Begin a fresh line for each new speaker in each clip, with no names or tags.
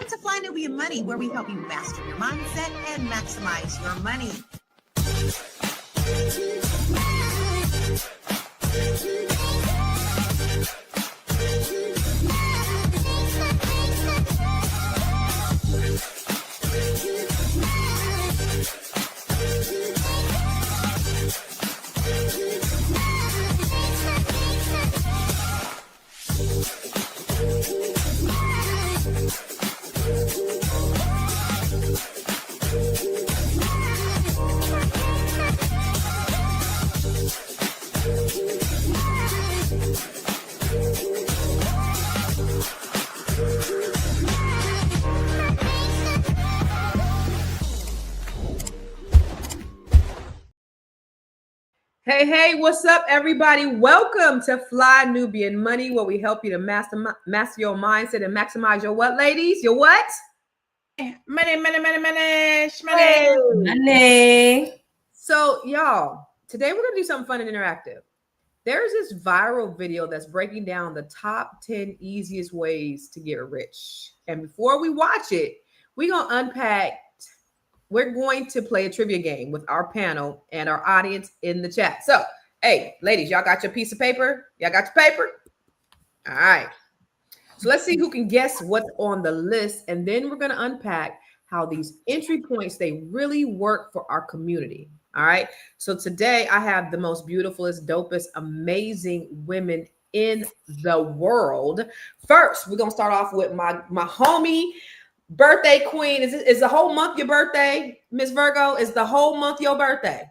Welcome to Fly Nubian Money, where we help you master your mindset and maximize your money.
Hey, what's up, everybody? Welcome to Fly Nubian Money, where we help you to master your mindset and maximize your what, ladies? Your what?
Money.
So, y'all, today we're going to do something fun and interactive. There's this viral video that's breaking down the top 10 easiest ways to get rich. And before we watch it, we're going to unpack. We're going to play a trivia game with our panel and our audience in the chat. So, hey, ladies, y'all got your piece of paper? Y'all got your paper? All right. So let's see who can guess what's on the list. And then we're going to unpack how these entry points, they really work for our community. All right. So today I have the most beautifulest, dopest, amazing women in the world. First, we're going to start off with my homie, birthday queen. Is the whole month your birthday, Miss Virgo? Is the whole month your birthday?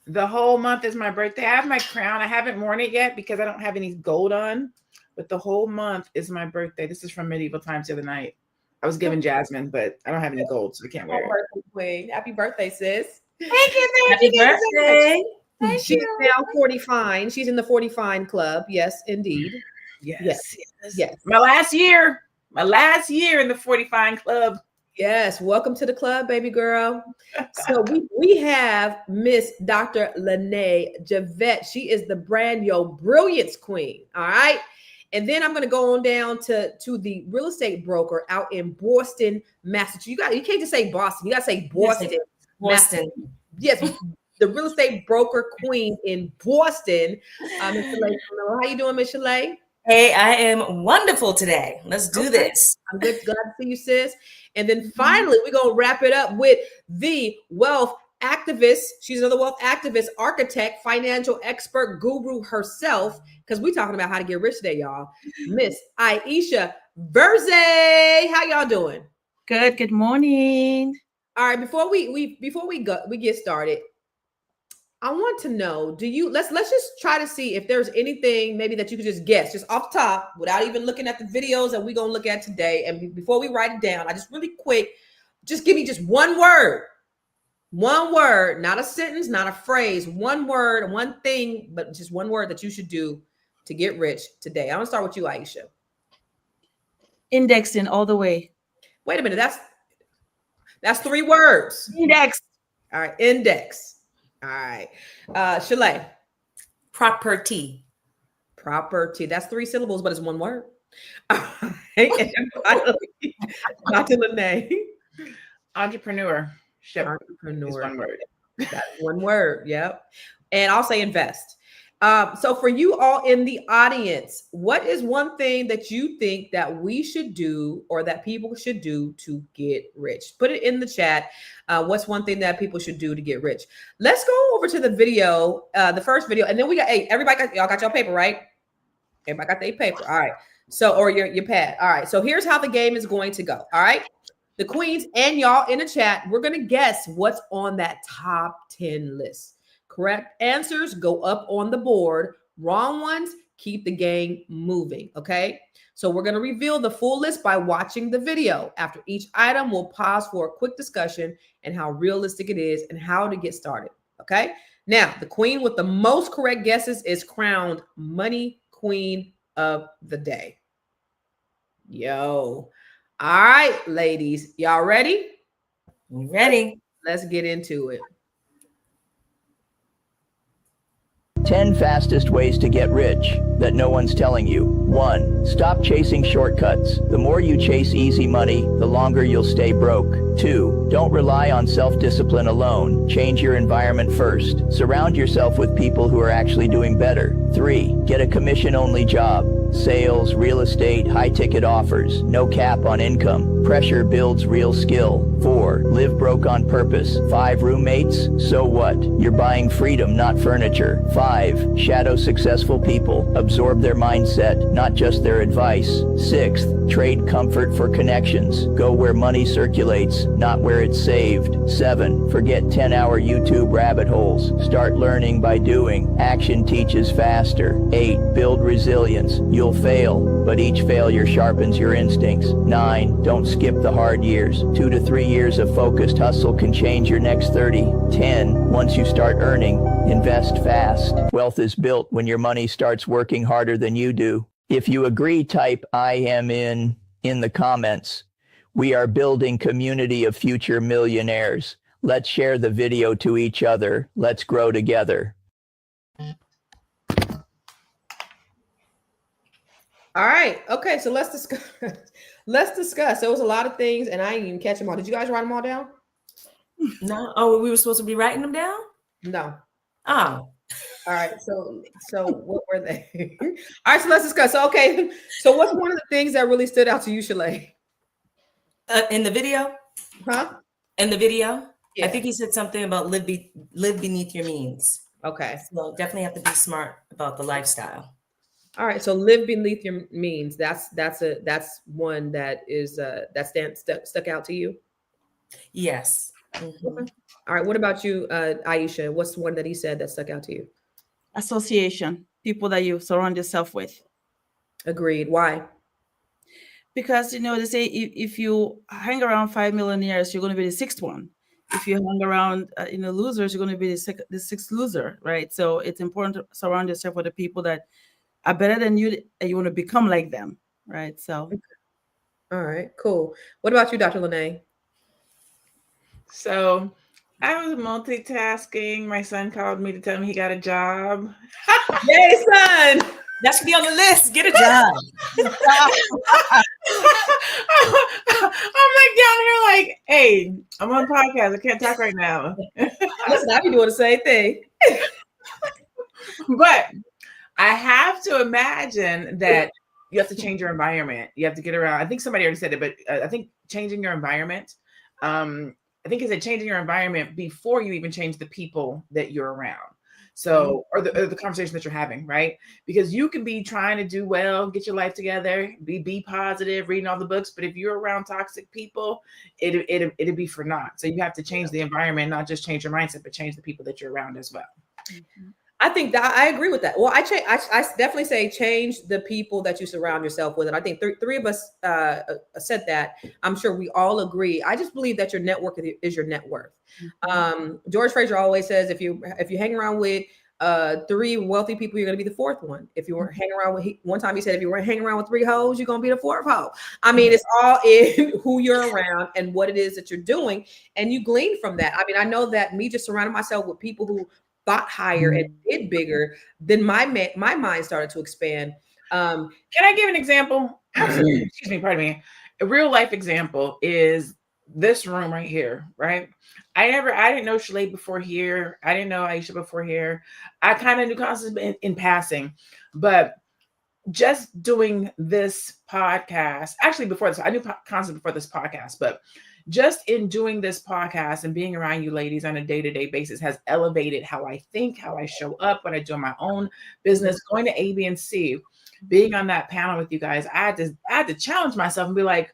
The whole month is my birthday. I have my crown. I haven't worn it yet because I don't have any gold on, but the whole month is my birthday. This is from medieval times the other night. I was given jasmine, but I don't have any gold, so I can't wear it.
Birthday queen. Happy birthday, sis.
Thank you.
Happy birthday. She's
you.
now 40 fine. She's in the 40 fine club. Yes, indeed. Yes.
My last year in the 45 club.
Yes, welcome to the club, baby girl. So we have Miss Dr. LaNée Javette. She is the brand Yo Brilliance Queen. All right. And then I'm going to go on down to the real estate broker out in Boston, Massachusetts. You can't just say Boston. You got to say Boston.
Boston.
Yes, the real estate broker queen in Boston. Miss Shalaye, how you doing, Miss Shalaye?
Hey, I am wonderful today. Let's do this.
I'm good. Glad to see you, sis. And then finally, we're going to wrap it up with the wealth activist. She's another wealth activist, architect, financial expert, guru herself, because we're talking about how to get rich today, y'all. Miss Aisha Verze. How y'all doing?
Good morning.
All right, before we get started, I want to know, let's just try to see if there's anything maybe that you could just guess, just off the top, without even looking at the videos that we're going to look at today. And before we write it down, I just really quick, just give me just one word, not a sentence, not a phrase, one word, one thing, but just one word that you should do to get rich today. I'm going to start with you, Aisha.
Indexing all the way.
Wait a minute. That's 3 words.
Index.
All right. Index. All right. Shalaye.
Property.
That's 3 syllables, but it's 1 word. All right. And finally, Dr. LaNée.
Entrepreneur. Is 1 word.
That's 1 word. Yep. And I'll say invest. So for you all in the audience, what is one thing that you think that we should do or that people should do to get rich? Put it in the chat. What's one thing that people should do to get rich? Let's go over to the video, the first video. And then we got, y'all got your paper, right? Everybody got their paper. All right. So, or your pad. All right. So here's how the game is going to go. All right. The queens and y'all in the chat, we're going to guess what's on that top 10 list. Correct answers go up on the board. Wrong ones, keep the game moving. Okay. So we're going to reveal the full list by watching the video. After each item, we'll pause for a quick discussion and how realistic it is and how to get started. Okay. Now, the queen with the most correct guesses is crowned Money Queen of the Day. Yo. All right, ladies. Y'all ready?
Ready.
Let's get into it.
10 fastest ways to get rich that no one's telling you. 1. Stop chasing shortcuts. The more you chase easy money, the longer you'll stay broke. 2. Don't rely on self-discipline alone. Change your environment first. Surround yourself with people who are actually doing better. 3. Get a commission-only job. Sales, real estate, high-ticket offers, no cap on income. Pressure builds real skill. 4. Live broke on purpose. 5. Roommates? So what? You're buying freedom, not furniture. 5. Shadow successful people. Absorb their mindset, not just their advice. 6. Trade comfort for connections. Go where money circulates, not where it's saved. 7. Forget 10-hour YouTube rabbit holes. Start learning by doing. Action teaches faster. 8. Build resilience. You'll fail, but each failure sharpens your instincts. 9. Don't skip the hard years. 2 to 3 years of focused hustle can change your next 30. 10. Once you start earning, invest fast. Wealth is built when your money starts working harder than you do. If you agree, type I am in the comments. We are building community of future millionaires. Let's share the video to each other. Let's grow together.
All right. Okay. So let's discuss. Let's discuss. There was a lot of things, and I didn't even catch them all. Did you guys write them all down?
No. Oh, we were supposed to be writing them down?
No.
Oh.
All right. So what were they? All right. So let's discuss. So, okay. So what's one of the things that really stood out to you, Shalaye?
In the video?
Huh?
In the video?
Yeah.
I think he said something about live beneath your means.
Okay.
So definitely have to be smart about the lifestyle.
All right. So live beneath your means. That's one that is that stuck out to you.
Yes. Mm-hmm.
Okay. All right. What about you, Aisha? What's one that he said that stuck out to you?
Association, people that you surround yourself with.
Agreed. Why?
Because, they say if you hang around 5 millionaires, you're going to be the sixth one. If you hang around, losers, you're going to be the sixth loser, right? So it's important to surround yourself with the people that are better than you, and you want to become like them, right? So.
Okay. All right, cool. What about you, Dr. LaNée?
So I was multitasking. My son called me to tell me he got a job.
Yay, son!
That should be on the list. Get a job.
I'm like down here like, hey, I'm on podcast. I can't talk right now.
Listen, I be doing the same thing.
But I have to imagine that you have to change your environment. You have to get around. I think somebody already said it, but I think changing your environment. I think it's changing your environment before you even change the people that you're around. So, or the conversation that you're having, right? Because you can be trying to do well, get your life together, be positive, reading all the books. But if you're around toxic people, it'd be for naught. So you have to change the environment, not just change your mindset, but change the people that you're around as well.
Mm-hmm. I think that I agree with that. Well, I definitely say change the people that you surround yourself with. And I think three of us said that. I'm sure we all agree. I just believe that your network is your net worth. Mm-hmm. George Fraser always says, if you hang around with 3 wealthy people, you're going to be the 4th one. If you weren't hanging around with, one time he said, if you weren't hanging around with 3 hoes, you're going to be the 4th hoe. I mean, it's all in who you're around and what it is that you're doing. And you glean from that. I mean, I know that me just surrounding myself with people who thought higher and did bigger, then my mind started to expand.
Can I give an example? Excuse me, pardon me. A real life example is this room right here, right? I didn't know Shalaye before here. I didn't know Aisha before here. I kind of knew Constance in passing, but just doing this podcast, actually before this, I knew Constance before this podcast, but just in doing this podcast and being around you ladies on a day-to-day basis has elevated how I think, how I show up when I do my own business, going to A, B, and C, being on that panel with you guys. I had to challenge myself and be like,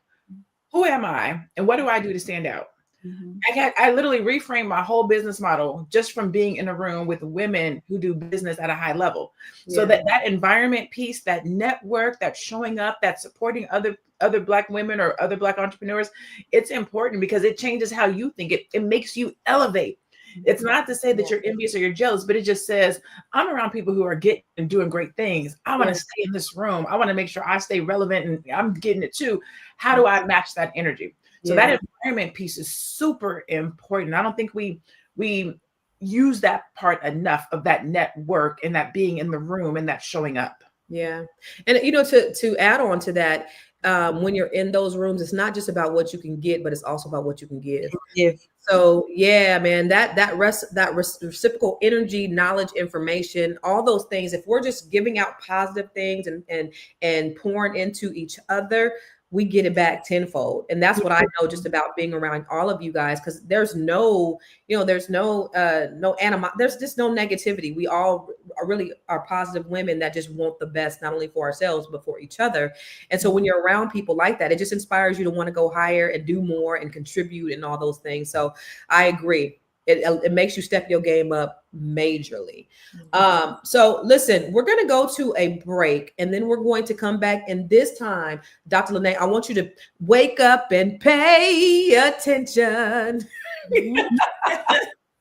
who am I? And what do I do to stand out? Mm-hmm. I literally reframed my whole business model just from being in a room with women who do business at a high level. Yeah. So that environment piece, that network, that showing up, that supporting other Black women or other Black entrepreneurs, it's important because it changes how you think. It makes you elevate. It's not to say that you're envious or you're jealous, but it just says, I'm around people who are getting and doing great things. I want to stay in this room. I want to make sure I stay relevant and I'm getting it too. How do I match that energy? So that environment piece is super important. I don't think we use that part enough of that network and that being in the room and that showing up.
Yeah. And, you know, to add on to that, when you're in those rooms, it's not just about what you can get, but it's also about what you can give. So yeah, man, that reciprocal energy, knowledge, information, all those things. If we're just giving out positive things and pouring into each other, we get it back tenfold. And that's what I know just about being around all of you guys, because there's no there's no negativity. We all are positive women that just want the best, not only for ourselves, but for each other. And so when you're around people like that, it just inspires you to want to go higher and do more and contribute and all those things. So I agree. It makes you step your game up majorly. So listen, we're going to go to a break and then we're going to come back. And this time, Dr. LaNée, I want you to wake up and pay attention.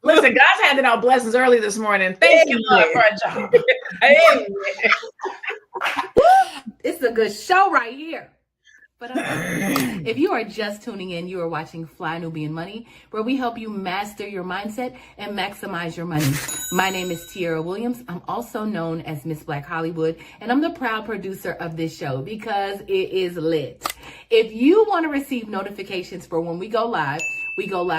Listen, God's handing out blessings early this morning. Thank you, Lord, for a job.
It's a good show right here. But if you are just tuning in, you are watching Fly Nubian Money, where we help you master your mindset and maximize your money. My name is Tiara Williams. I'm also known as Miss Black Hollywood, and I'm the proud producer of this show because it is lit. If you want to receive notifications for when we go live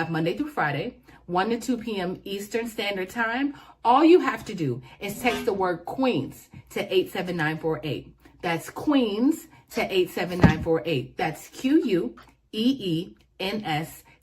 Monday through Friday, 1 to 2 p.m. Eastern Standard Time. All you have to do is text the word Queens to 87948. That's Queens to 87948. That's QUEENS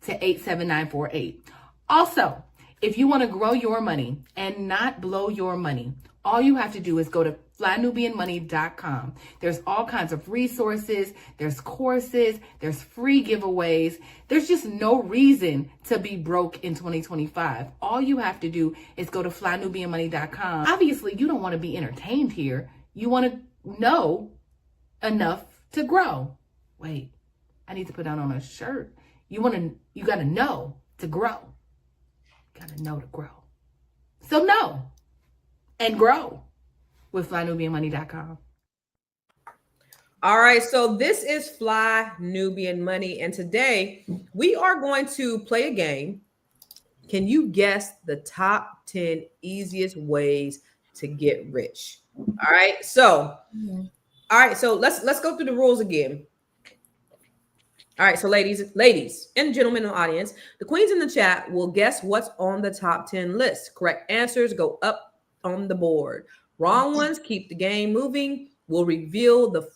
to 87948. Also, if you want to grow your money and not blow your money, all you have to do is go to flynubianmoney.com. There's all kinds of resources, there's courses, there's free giveaways. There's just no reason to be broke in 2025. All you have to do is go to flynubianmoney.com. Obviously, you don't want to be entertained here. You want to know enough to grow. Wait, I need to put that on a shirt. You got to know to grow. Got to know to grow. So know and grow with flynubianmoney.com.
All right, so this is Fly Nubian Money, and today we are going to play a game. Can you guess the top 10 easiest ways to get rich? All right, so let's go through the rules again. All right, so ladies and gentlemen in the audience, the queens in the chat will guess what's on the top 10 list. Correct answers go up on the board. Wrong ones keep the game moving. We'll reveal the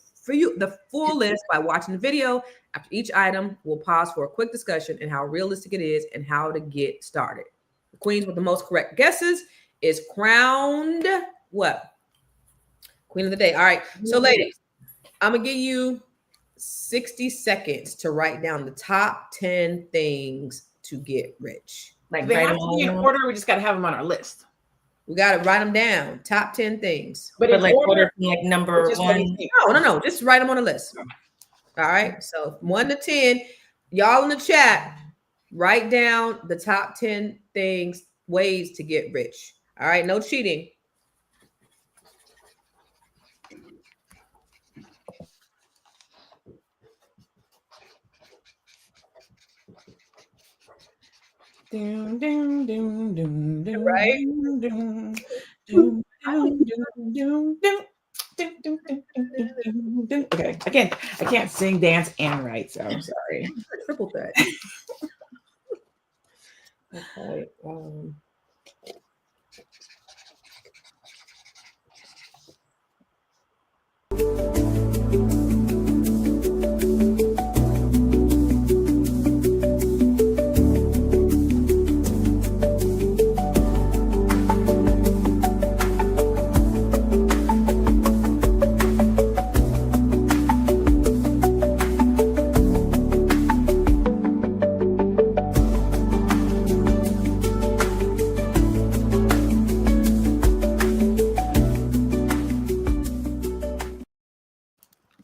full list by watching the video. After each item, we'll pause for a quick discussion and how realistic it is and how to get started. The queens with the most correct guesses is crowned what? Queen of the day. All right. So ladies, I'm going to give you 60 seconds to write down the top 10 things to get rich.
Like they have to be in order. We just got to have them on our list.
We got to write them down. Top 10 things.
But like order from like number one.
No. Just write them on the list. All right. So 1 to 10, y'all in the chat, write down the top 10 ways to get rich. All right. No cheating.
Doom, doom, doom, doom, doom,
right?
Doom, doom, doom, doom, doom, doom, doom. Okay, I can't sing, dance, and write, so I'm sorry.
Triple threat. Okay.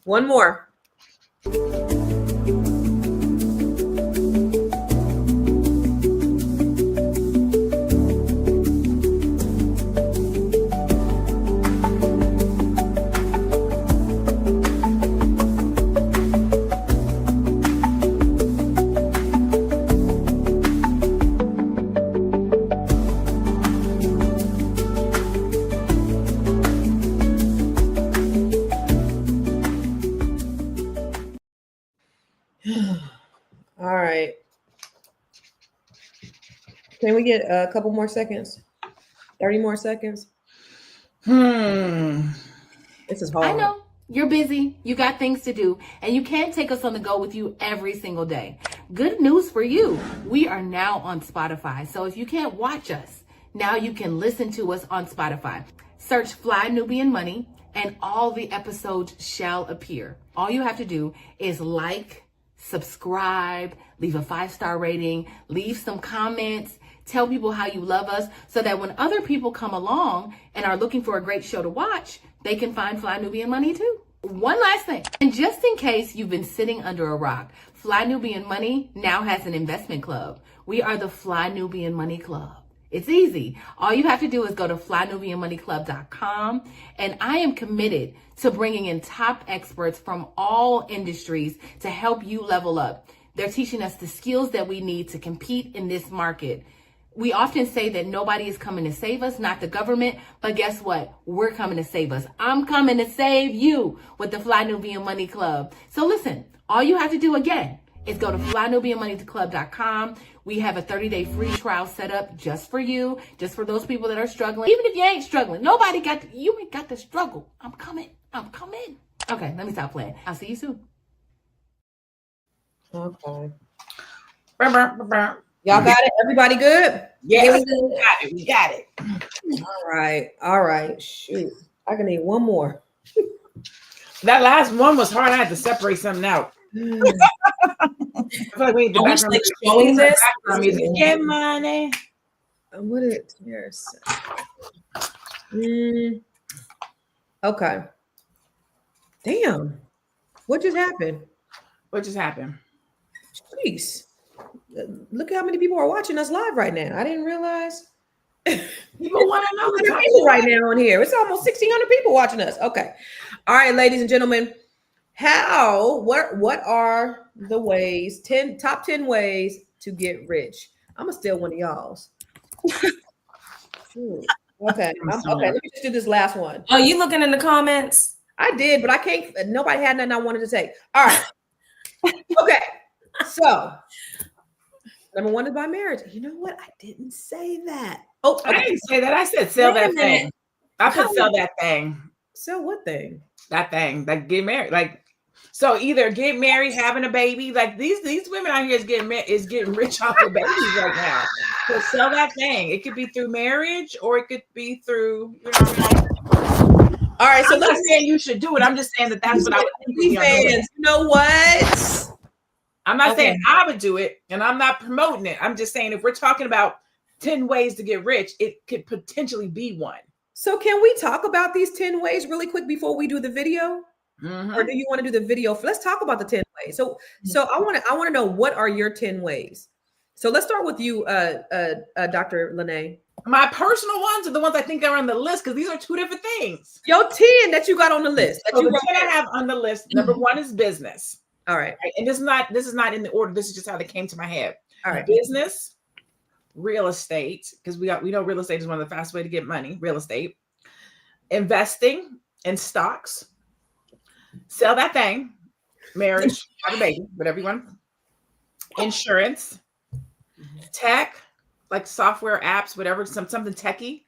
One more. All right. Can we get a couple more seconds? 30 more seconds? This is hard.
I know you're busy. You got things to do, and you can't take us on the go with you every single day. Good news for you. We are now on Spotify. So if you can't watch us, now you can listen to us on Spotify. Search Fly Nubian Money and all the episodes shall appear. All you have to do is like, subscribe, leave a 5-star rating, leave some comments, tell people how you love us so that when other people come along and are looking for a great show to watch, they can find Fly Nubian Money too. One last thing, and just in case you've been sitting under a rock, Fly Nubian Money now has an investment club. We are the Fly Nubian Money Club. It's easy. All you have to do is go to flynubianmoneyclub.com, and I am committed to bringing in top experts from all industries to help you level up. They're teaching us the skills that we need to compete in this market. We often say that nobody is coming to save us, not the government, but guess what? We're coming to save us. I'm coming to save you with the Fly Nubian Money Club. So listen, all you have to do again is go to flynubianmoneyclub.com. We have a 30-day free trial set up just for you, just for those people that are struggling. Even if you ain't struggling, you ain't got to struggle. I'm coming. Okay, let me stop playing. I'll see you soon.
Okay. Y'all got it? Everybody good?
Yes, we got it.
All right. Shoot. I can need one more.
That last one was hard. I had to separate something out. I feel like we need the background music.
Showing this?
Get money.
What it? Yes. Okay. Damn. What just happened?
What just happened?
Jeez. Look at how many people are watching us live right now. I didn't realize.
People want to know the
people right now on here. It's almost 1,600 people watching us. Okay. All right, ladies and gentlemen. What are the ways, top 10 ways to get rich? I'm gonna steal one of y'all's. Okay. Let me just do this last one.
Oh, you looking in the comments?
I did, but I can't. Nobody had nothing I wanted to say. All right. Okay. So, number one is by marriage. You know what? I didn't say that. Oh, okay.
I didn't say that. I said sell that thing. I said sell that thing.
Sell what thing?
That thing. Like get married. Like so, either get married, having a baby. Like these women out here is getting rich off of babies right now. So sell that thing. It could be through marriage, or it could be through. You know what I mean? All right. So I'm not saying you should do it. I'm just saying that's what I would think.
You know what?
I'm not saying I would do it, and I'm not promoting it. I'm just saying if we're talking about 10 ways to get rich, it could potentially be one.
So can we talk about these 10 ways really quick before we do the video? Mm-hmm. Or do you want to do the video? Let's talk about the 10 ways. So I want to know, what are your 10 ways? So let's start with you, Dr. LaNée.
My personal ones are the ones I think are on the list because these are two different things.
Your 10 that you got on the list.
So the 10 I have on the list. Number one is business.
All right.
And this is not in the order. This is just how they came to my head.
All right.
Business, real estate, because we know real estate is one of the fastest way to get money. Real estate, investing in stocks, sell that thing, marriage, have a baby, whatever you want. Insurance, tech, like software apps, whatever, something techie.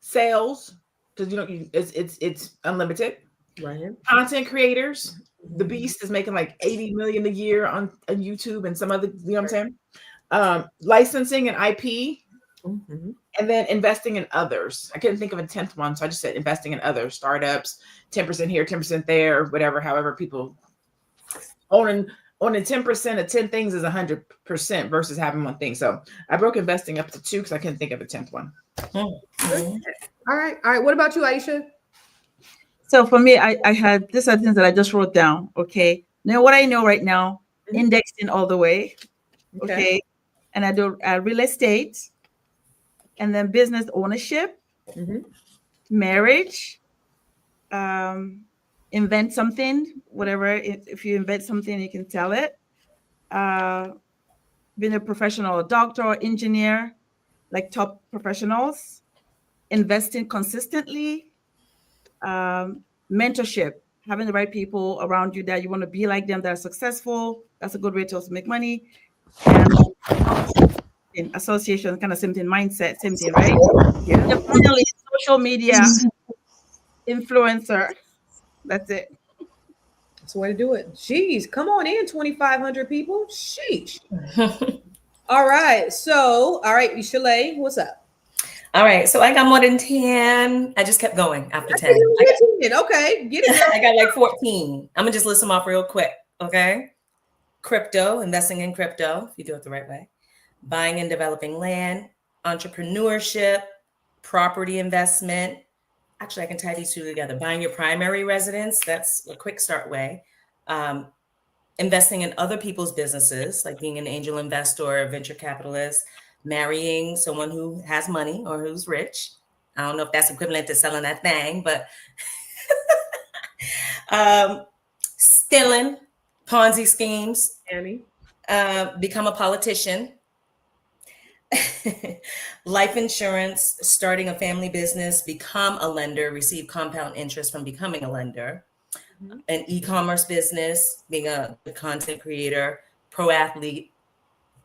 Sales, because it's unlimited.
Right.
Content creators. The Beast is making like 80 million a year on YouTube and some other, you know what I'm saying? Licensing and IP, and then investing in others. I couldn't think of a 10th one, so I just said investing in others, startups, 10% here, 10% there, whatever. However, people owning 10% of 10 things is 100% versus having one thing. So I broke investing up to 2 because I couldn't think of a 10th one.
All right. What about you, Aisha?
So for me, I had these are things that I just wrote down. Okay. Now what I know right now, indexing all the way. Okay. And I do real estate, and then business ownership, marriage, invent something, whatever. If you invent something, you can tell it. Being a professional, doctor or engineer, like top professionals, investing consistently. Mentorship, having the right people around you that you want to be like them, that are successful. That's a good way to also make money. And in association, kind of same thing, mindset, same thing, right?
Yeah.
And finally, social media influencer. That's it.
That's the way to do it. Jeez, come on in, 2,500 people. Sheesh. All right. So, all right, Shalaye, what's up?
All right. So I got more than 10. I just kept going after 10.
Okay, get it.
I got like 14. I'm going to just list them off real quick. Okay. Crypto, investing in crypto, if you do it the right way. Buying and developing land, entrepreneurship, property investment. Actually, I can tie these two together. Buying your primary residence, that's a quick start way. Investing in other people's businesses, like being an angel investor or a venture capitalist, marrying someone who has money or who's rich. I don't know if that's equivalent to selling that thing, but stealing, Ponzi schemes,
Annie.
become a politician, life insurance, starting a family business, become a lender, receive compound interest from becoming a lender, an e-commerce business, being a content creator, pro athlete,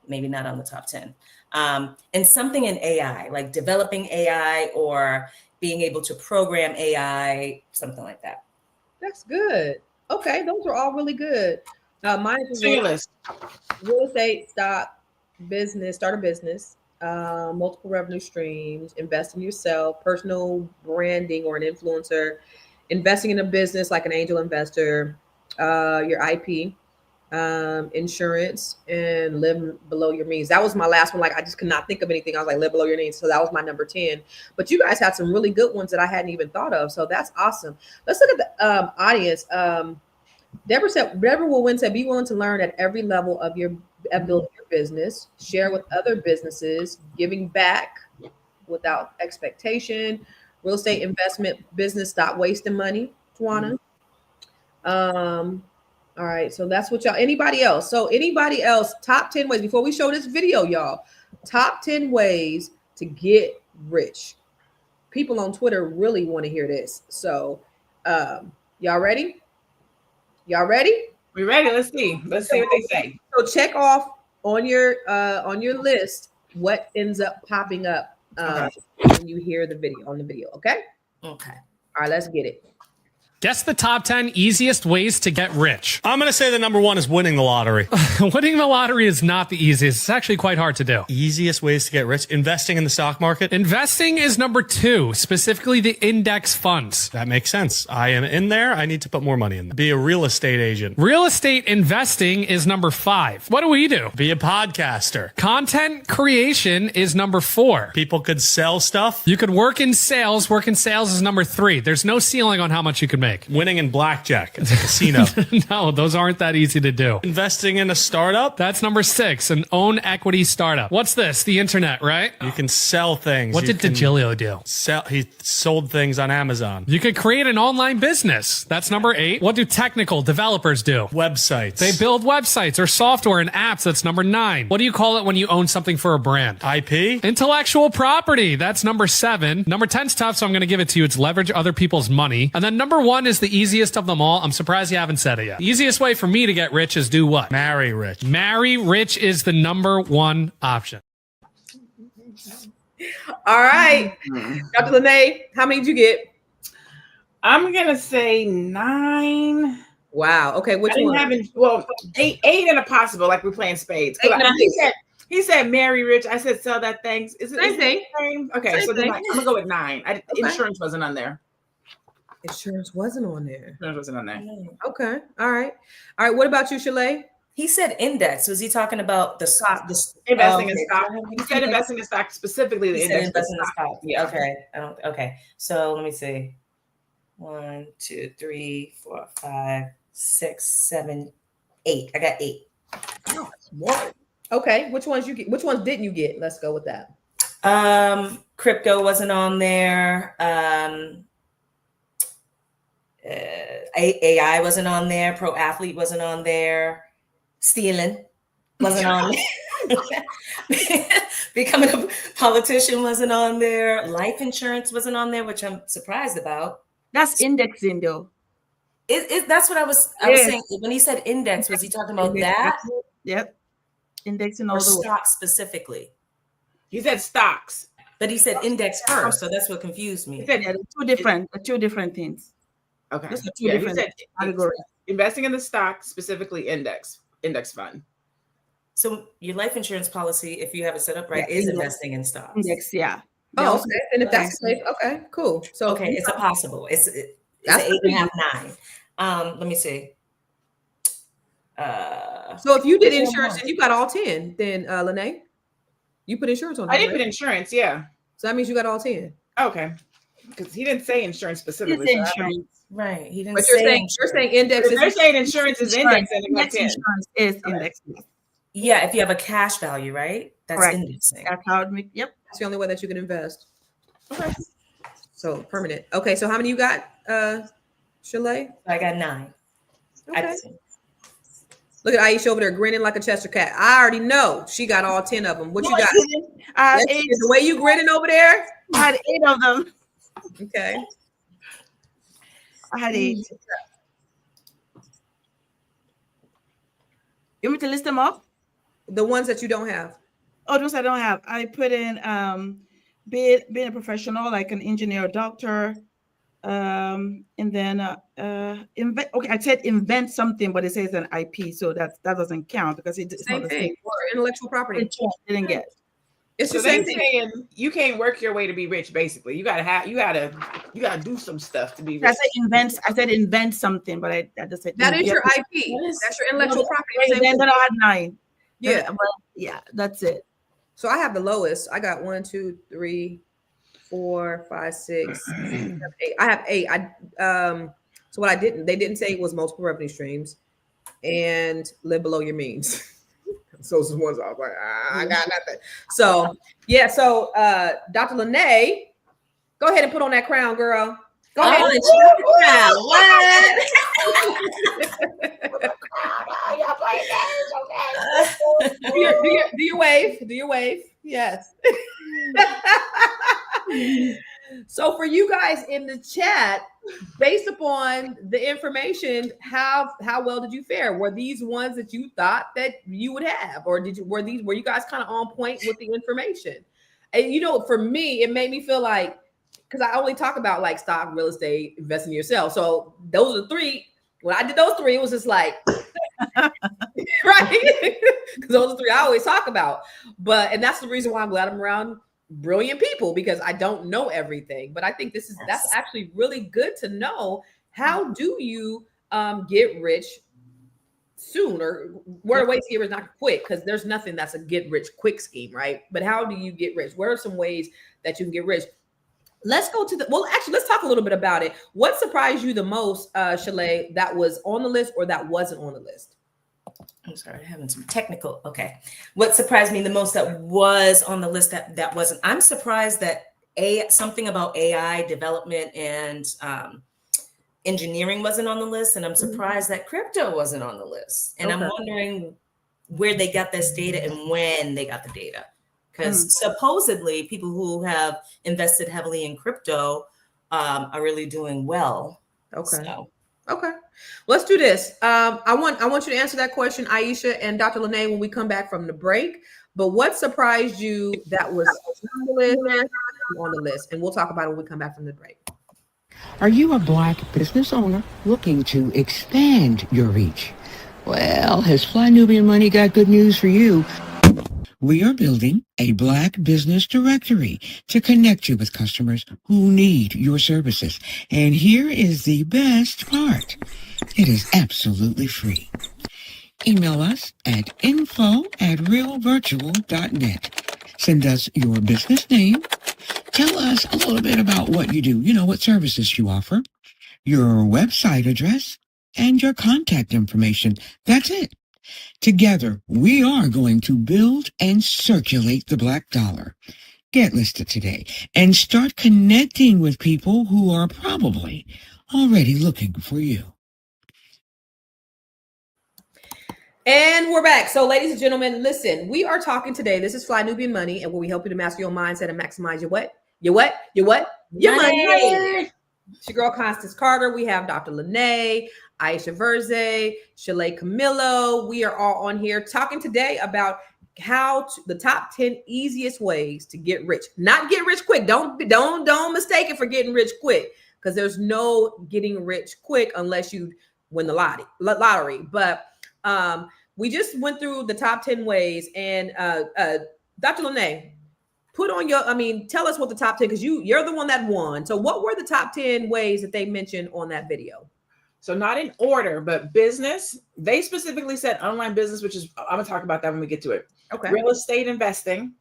maybe not on the top 10, and something in AI, like developing AI or being able to program AI, something like that.
That's good. Okay, those are all really good. Mine is
Real
estate, stock, business, start a business, multiple revenue streams, invest in yourself, personal branding or an influencer, investing in a business like an angel investor, your IP, insurance, and live below your means. That was my last one. Like I just could not think of anything. I was like, live below your means. So that was my number 10. But you guys had some really good ones that I hadn't even thought of. So that's awesome. Let's look at the audience. Deborah said, Deborah will win said, be willing to learn at every level of your building your business, share with other businesses, giving back without expectation, real estate investment business, stop wasting money, Tawana. All right, so that's what y'all, anybody else? So anybody else, top 10 ways, before we show this video, y'all, top 10 ways to get rich. People on Twitter really want to hear this. So y'all ready? Y'all ready?
We ready? Let's see. Let's see what they say.
So check off on your list what ends up popping up when you hear the video on the video. Okay.
Okay.
All right, let's get it.
Guess the top 10 easiest ways to get rich.
I'm going to say the number one is winning the lottery.
Winning the lottery is not the easiest. It's actually quite hard to do.
Easiest ways to get rich? Investing in the stock market?
Investing is number 2, specifically the index funds.
That makes sense. I am in there. I need to put more money in there. Be a real estate agent.
Real estate investing is number 5. What do we do?
Be a podcaster.
Content creation is number 4.
People could sell stuff.
You could work in sales. Work in sales is number 3. There's no ceiling on how much you can make.
Winning in blackjack at the casino.
No, those aren't that easy to do.
Investing in a startup.
That's number 6, an own equity startup. What's this? The internet, right?
You can sell things.
What did DeGilio do?
He sold things on Amazon.
You could create an online business. That's number 8. What do technical developers do?
Websites.
They build websites or software and apps. That's number 9. What do you call it when you own something for a brand?
IP.
Intellectual property. That's number 7. Number 10's tough, so I'm going to give it to you. It's leverage other people's money. And then number 1 is the easiest of them all. I'm surprised you haven't said it yet. The easiest way for me to get rich is do what?
Marry rich.
Marry rich is the number 1 option.
All right. Dr. LaNée, how many did you get?
I'm gonna say 9.
Wow. Okay, which one?
Well, 8 and a possible, like we're playing spades. He said marry rich. I said sell that thing. Is it
Same thing?
Same? Okay,
Same
so then
thing.
I'm gonna go with 9.
Okay.
Insurance wasn't on there.
Insurance wasn't on there.
Insurance wasn't on there.
Okay. All right. What about you, Shalaye?
He said index. Was he talking about the stock?
Investing in stock. He said investing in stock, specifically the index.
Investing in stock. Yeah. Okay. Okay. So let me see. 1, 2, 3, 4, 5, 6, 7, 8. I got 8.
What? Okay. Which ones you get? Which ones didn't you get? Let's go with that.
Crypto wasn't on there. AI wasn't on there. Pro athlete wasn't on there. Stealing wasn't on there. Becoming a politician wasn't on there. Life insurance wasn't on there, which I'm surprised about.
That's indexing though.
That's what I was saying. When he said index, was he talking about that?
Yep. Indexing
Or
all the way.
stocks specifically?
He said stocks.
But he said index first, so that's what confused me.
He said
two different things.
okay.
Those are two different
he said
categories.
investing in the stock, specifically index fund.
So your life insurance policy, if you have it set up right, is investing in stocks.
Index, yeah.
Oh, okay. And if that's the case, okay, cool. So
okay, it's a possible. It's an 8.5, 9. Let me see.
So if you did insurance and you got all 10, then LaNée, you put insurance on.
I did put insurance, yeah.
So that means you got all 10.
Okay, because he didn't say insurance specifically.
He didn't say insurance.
Right. He didn't.
But you're saying index.
They're saying insurance is index, and
insurance is index.
Yeah, if you have a cash value, right? That's
Correct.
indexing.
That's how it makes. Yep.
That's the only way that you can invest.
Okay.
So permanent. Okay, so how many you got, Shalaye?
I got 9.
Okay. Look at Aisha over there grinning like a Chester cat. I already know she got all 10 of them. What you got? The way you grinning over there?
I had 8 of them.
Okay.
I had 8. You want me to list them off?
The ones that you don't have.
Oh, those I don't have. I put in being a professional, like an engineer or doctor. And then I said invent something, but it says an IP, so that doesn't count because it's
same
not the
thing.
same.
Or intellectual property.
It didn't get.
It's
So
the same
they
thing.
saying you can't work your way to be rich. Basically, you gotta do some stuff to be rich.
I said invent something, but I just said
That is your IP. That's your intellectual property.
And then I had 9.
Yeah.
Yeah, that's it.
So I have the lowest. I got 1, 2, 3, 4, 5, 6, 7, 8. I have 8. So what they didn't say was multiple revenue streams and live below your means. So those ones I was like, I got nothing. So yeah, so Dr. LaNée, go ahead and put on that crown, girl. Go ahead. Do your wave. Do your wave. Yes. So for you guys in the chat, based upon the information, how well did you fare? Were these ones that you thought that you would have, or were you guys kind of on point with the information? And for me, it made me feel like, because I only talk about like stock, real estate, investing in yourself. So those are 3. When I did those 3, it was just like, right? Because those are 3 I always talk about. And that's the reason why I'm glad I'm around brilliant people, because I don't know everything. But I think that's actually really good to know. How do you get rich soon, or what are ways to get rich not quick? Because there's nothing that's a get rich quick scheme, right? But how do you get rich? What are some ways that you can get rich? Let's go to let's talk a little bit about it. What surprised you the most, Shalaye, that was on the list or that wasn't on the list?
I'm sorry, having some technical. Okay. What surprised me the most that was on the list that wasn't? I'm surprised that something about AI development and engineering wasn't on the list. And I'm surprised that crypto wasn't on the list. And I'm wondering where they got this data and when they got the data. Because supposedly people who have invested heavily in crypto are really doing well.
Okay.
So.
Okay. Let's do this. I want you to answer that question, Aisha and Dr. LaNée, when we come back from the break. But what surprised you that was on the list? And we'll talk about it when we come back from the break.
Are you a Black business owner looking to expand your reach? Well, has Fly Nubian Money got good news for you? We are building a Black business directory to connect you with customers who need your services. And here is the best part. It is absolutely free. Email us at info@realvirtual.net. Send us your business name. Tell us a little bit about what you do, what services you offer, your website address, and your contact information. That's it. Together, we are going to build and circulate the Black dollar. Get listed today and start connecting with people who are probably already looking for you.
And we're back. So, ladies and gentlemen, listen, we are talking today. This is Fly Nubian Money, and where we help you to master your mindset and maximize your what? Your money. It's your girl Constance Carter. We have Dr. LaNée, Aisha Verze, Shalaye Camillo. We are all on here talking today about the top 10 easiest ways to get rich. Not get rich quick. Don't mistake it for getting rich quick, because there's no getting rich quick unless you win the lottery. But we just went through the top 10 ways, and Dr. LaNée, tell us what the top 10, because you're the one that won. So what were the top 10 ways that they mentioned on that video?
So not in order, but business. They specifically said online business, which is, I'm gonna talk about that when we get to it.
Okay.
Real estate investing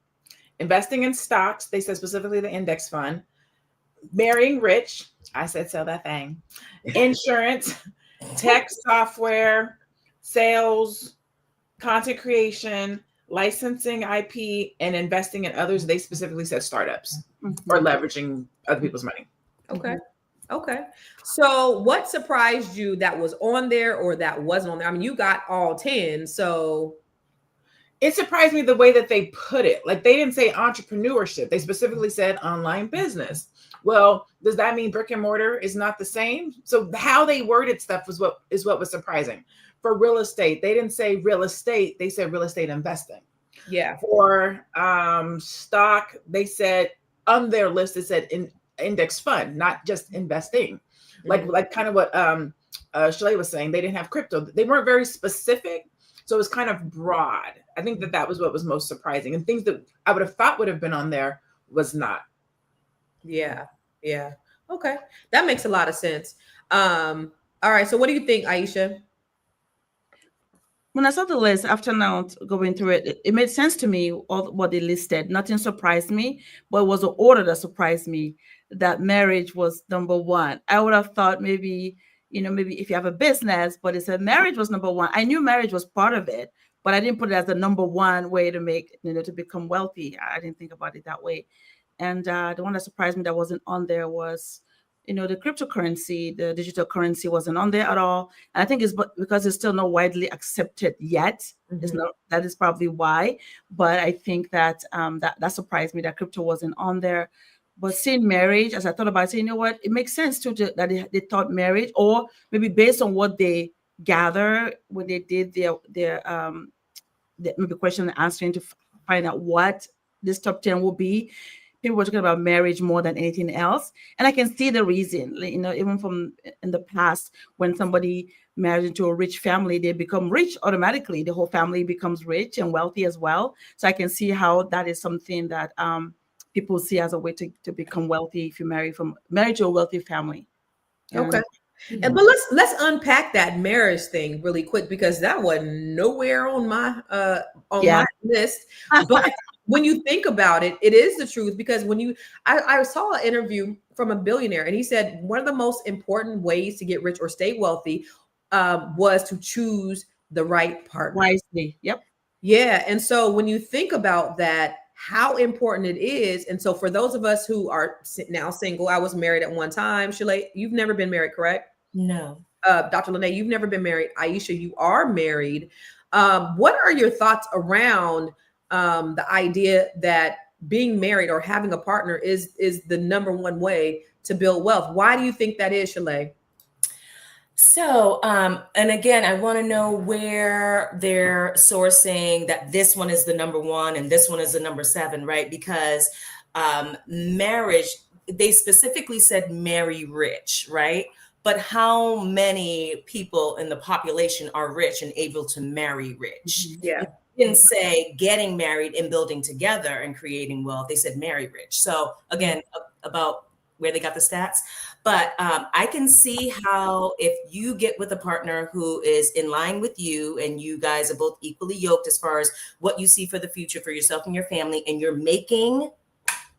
in stocks. They said specifically the index fund. Marrying rich. I said sell that thing. Insurance, tech, software, sales, content creation, licensing IP, and investing in others. They specifically said startups or leveraging other people's money.
Okay. So what surprised you that was on there or that wasn't on there? I mean, you got all 10. So
it surprised me the way that they put it. Like, they didn't say entrepreneurship. They specifically said online business. Well, does that mean brick and mortar is not the same? So how they worded stuff was what was surprising. For real estate, they didn't say real estate. They said real estate investing.
Yeah.
For stock, they said on their list, it said index fund, not just investing. Like kind of what Shalaye was saying. They didn't have crypto. They weren't very specific. So it was kind of broad. I think that was what was most surprising. And things that I would have thought would have been on there was not.
Yeah. Okay. That makes a lot of sense. All right. So what do you think, Aisha?
When I saw the list after now going through it, it made sense to me, all what they listed. Nothing surprised me, but it was the order that surprised me, that marriage was number one. I would have thought maybe if you have a business, but it said marriage was number one. I knew marriage was part of it, but I didn't put it as the number one way to make, to become wealthy. I didn't think about it that way. And the one that surprised me that wasn't on there was, the cryptocurrency, the digital currency wasn't on there at all. And I think it's because it's still not widely accepted yet. It's not, that is probably why. But I think that that surprised me that crypto wasn't on there. But seeing marriage, as I thought about it, saying, what, it makes sense that they thought marriage, or maybe based on what they gather when they did their maybe question and answering to find out what this top 10 will be. People were talking about marriage more than anything else. And I can see the reason, even from in the past, when somebody marries into a rich family, they become rich automatically. The whole family becomes rich and wealthy as well. So I can see how that is something that people see as a way to become wealthy if you marry to a wealthy family.
Okay. But let's unpack that marriage thing really quick, because that wasn't nowhere on my my list. But when you think about it, it is the truth, because I saw an interview from a billionaire, and he said one of the most important ways to get rich or stay wealthy was to choose the right partner.
Wisely. Yep.
Yeah. And so when you think about that, how important it is. And so for those of us who are now single, I was married at one time. Shalaye, you've never been married, correct?
No.
Dr. LaNée, you've never been married. Aisha, you are married. What are your thoughts around the idea that being married or having a partner is the number one way to build wealth? Why do you think that is, Shalaye?
So, and again, I want to know where they're sourcing that this one is the number one and this one is the number 7, right? Because marriage, they specifically said marry rich, right? But how many people in the population are rich and able to marry rich?
Yeah.
They didn't say getting married and building together and creating wealth. They said marry rich. So again, about where they got the stats. But I can see how if you get with a partner who is in line with you and you guys are both equally yoked as far as what you see for the future for yourself and your family, and you're making,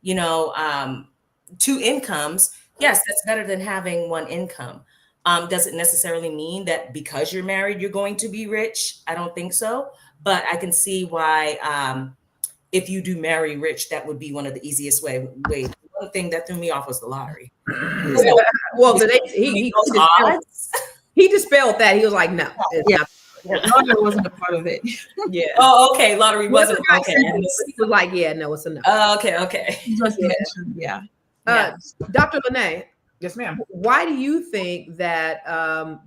2 incomes, yes, that's better than having one income. Does it necessarily mean that because you're married, you're going to be rich? I don't think so. But I can see why if you do marry rich, that would be one of the easiest ways. One thing that threw me off was the lottery.
Well, he dispelled that. He was like, no.
Lottery wasn't a part of it.
Yeah.
Oh, okay. Lottery wasn't. Okay.
He was like, yeah, no, it's enough.
Okay.
Yeah.
Dr. LaNée,
Yes, ma'am.
Why do you think that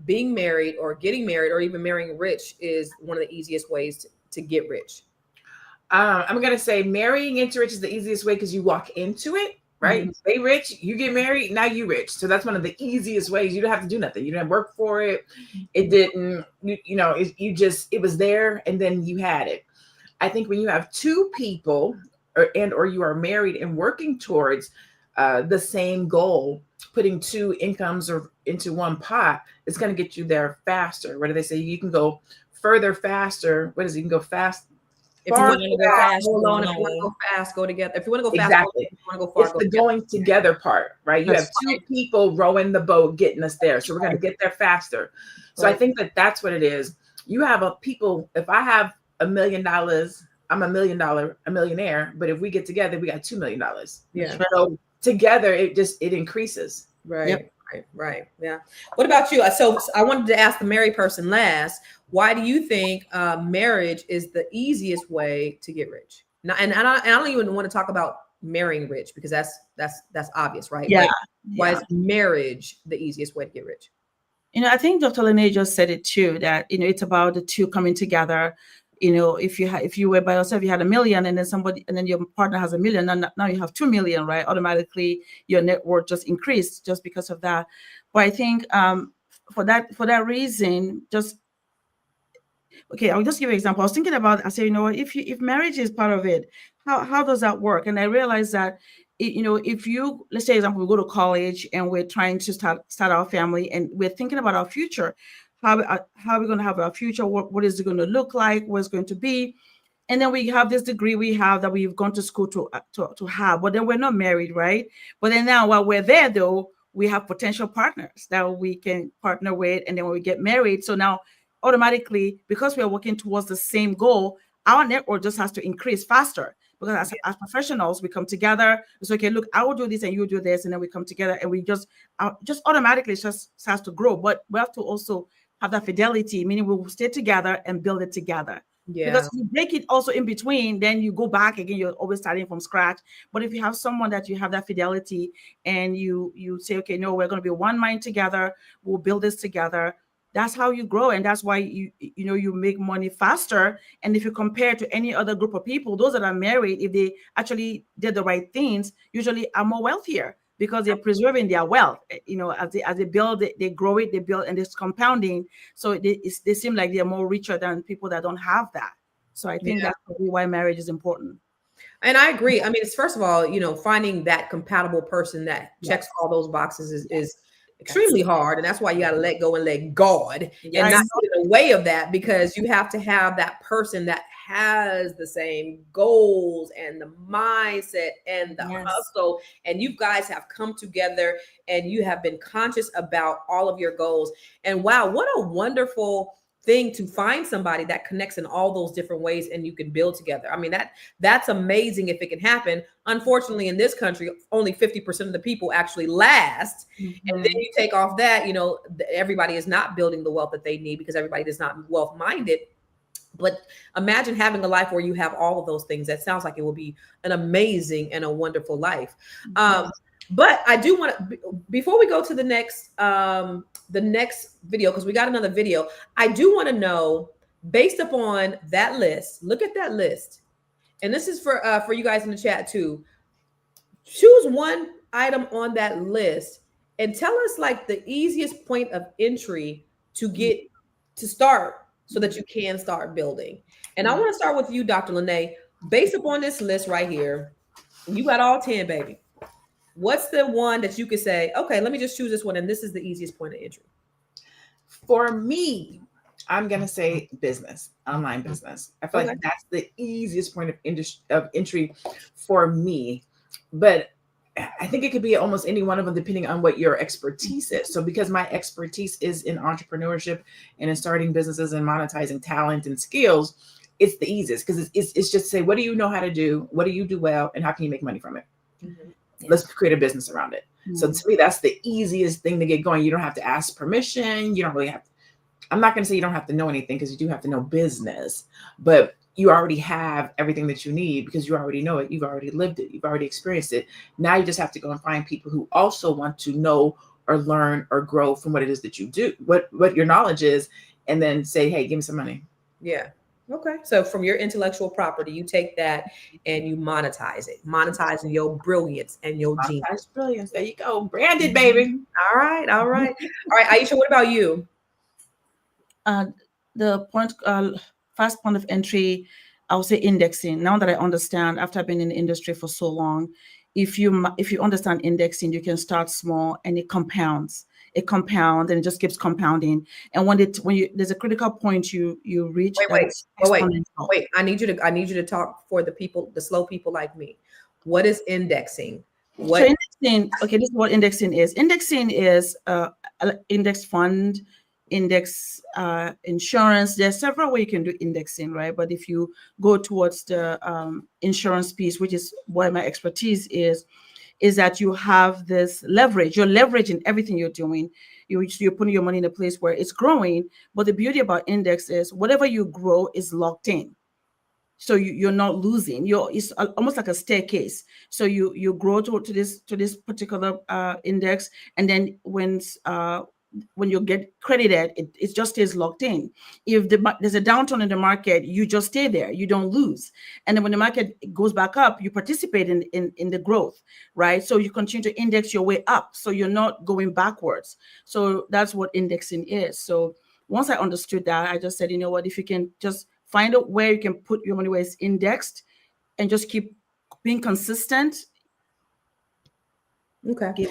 being married or getting married or even marrying rich is one of the easiest ways to get rich?
I'm going to say marrying into rich is the easiest way because you walk into it, right?
Mm-hmm.
Stay rich, you get married, now you rich. So that's one of the easiest ways. You don't have to do nothing. You didn't work for it. It didn't, it was there and then you had it. I think when you have two people or you are married and working towards the same goal, putting two incomes or into one pot, it's going to get you there faster. What do they say? You can go further faster. What is it? You can go fast.
If you want to go fast, go alone. If you want to go fast, go together. If you want to go fast,
exactly.
If you want to go far,
it's
go
the
together.
going together part, right? You have two people rowing the boat, getting us there. So we're going to get there faster. So I think that's what it is. You have if I have $1 million, I'm a millionaire. But if we get together, we got $2 million.
Yeah.
So together, it increases.
Right.
Yep.
Right. Yeah. What about you? So I wanted to ask the married person last. Why do you think marriage is the easiest way to get rich? Now, and I don't even want to talk about marrying rich because that's obvious, right?
Yeah.
Why is marriage the easiest way to get rich?
I think Dr. LaNée just said it too, that, it's about the two coming together. If you were by yourself, you had $1 million and then your partner has $1 million, and now you have 2 million, right? Automatically your net worth just increased just because of that. But I think for that reason, I'll just give you an example. I was thinking about, I said, if marriage is part of it, how does that work? And I realized that, if you, let's say, example, we go to college and we're trying to start our family and we're thinking about our future, how are we going to have our future? What is it going to look like? What's going to be? And then we have this degree we have that we've gone to school to have, but then we're not married, right? But then now while we're there, though, we have potential partners that we can partner with. And then when we get married, so now automatically, because we are working towards the same goal, our network just has to increase faster. Because as professionals, we come together. It's okay. Look, I will do this and you do this, and then we come together and we just automatically just has to grow. But we have to also have that fidelity, meaning we will stay together and build it together. Yeah. Because if you break it also in between, then you go back again. You're always starting from scratch. But if you have someone that you have that fidelity and you say, okay, no, we're going to be one mind together. We'll build this together. That's how you grow, and that's why you make money faster. And if you compare to any other group of people, those that are married, if they actually did the right things, usually are more wealthier because they're preserving their wealth. As they build it, they grow it, they build, and it's compounding. So they seem like they're more richer than people that don't have that. So I think that's probably why marriage is important.
And I agree. I mean, it's first of all, finding that compatible person that checks all those boxes is extremely hard, and that's why you got to let go and let God and not get in the way of that, because you have to have that person that has the same goals and the mindset and the hustle, and you guys have come together and you have been conscious about all of your goals. And wow, what a wonderful thing to find somebody that connects in all those different ways and you can build together. I mean, that's amazing if it can happen. Unfortunately, in this country, only 50% of the people actually last. Mm-hmm. And then you take off that, everybody is not building the wealth that they need because everybody is not wealth-minded. But imagine having a life where you have all of those things. That sounds like it will be an amazing and a wonderful life. Mm-hmm. But I do want to, before we go to the next video, because we got another video, I do want to know, based upon that list, look at that list. And this is for you guys in the chat too. Choose one item on that list and tell us like the easiest point of entry to get to start so that you can start building. And I want to start with you, Dr. LaNée. Based upon this list right here, you got all 10, baby. What's the one that you could say, okay, let me just choose this one, and this is the easiest point of entry?
For me, I'm going to say business, online business. I feel like that's the easiest point of entry for me. But I think it could be almost any one of them, depending on what your expertise is. So because my expertise is in entrepreneurship and in starting businesses and monetizing talent and skills, it's the easiest because it's just to say, what do you know how to do? What do you do well? And how can you make money from it? Mm-hmm. Let's create a business around it. Mm-hmm. So to me, that's the easiest thing to get going. You don't have to ask permission. You don't really have to. I'm not going to say you don't have to know anything because you do have to know business, but you already have everything that you need because you already know it. You've already lived it. You've already experienced it. Now you just have to go and find people who also want to know or learn or grow from what it is that you do, what your knowledge is, and then say, hey, give me some money.
Yeah. Okay. So from your intellectual property, you take that and you monetize it, monetizing your brilliance and your genius.
Brilliance. There you go. Branded, baby.
All right. All right. All right. Aisha, what about you?
The point, first point of entry, I would say indexing. Now that I understand, after I've been in the industry for so long, if you understand indexing, you can start small and it compounds. It compounds and it just keeps compounding. And when there's a critical point you reach.
Wait. I need you to talk for the people, the slow people like me. What is indexing?
So indexing, okay, this is what indexing is. Indexing is index fund, index insurance. There's several ways you can do indexing, right? But if you go towards the insurance piece, which is where my expertise is that you have this leverage. You're leveraging everything you're doing. You're putting your money in a place where it's growing. But the beauty about index is whatever you grow is locked in. So you're not losing. It's almost like a staircase. So you grow to this particular index, and then when you get credited, it just stays locked in. If there's a downturn in the market, you just stay there. You don't lose. And then when the market goes back up, you participate in the growth, right? So you continue to index your way up. So you're not going backwards. So that's what indexing is. So once I understood that, I just said, you know what, if you can just find out where you can put your money where it's indexed and just keep being consistent.
Okay.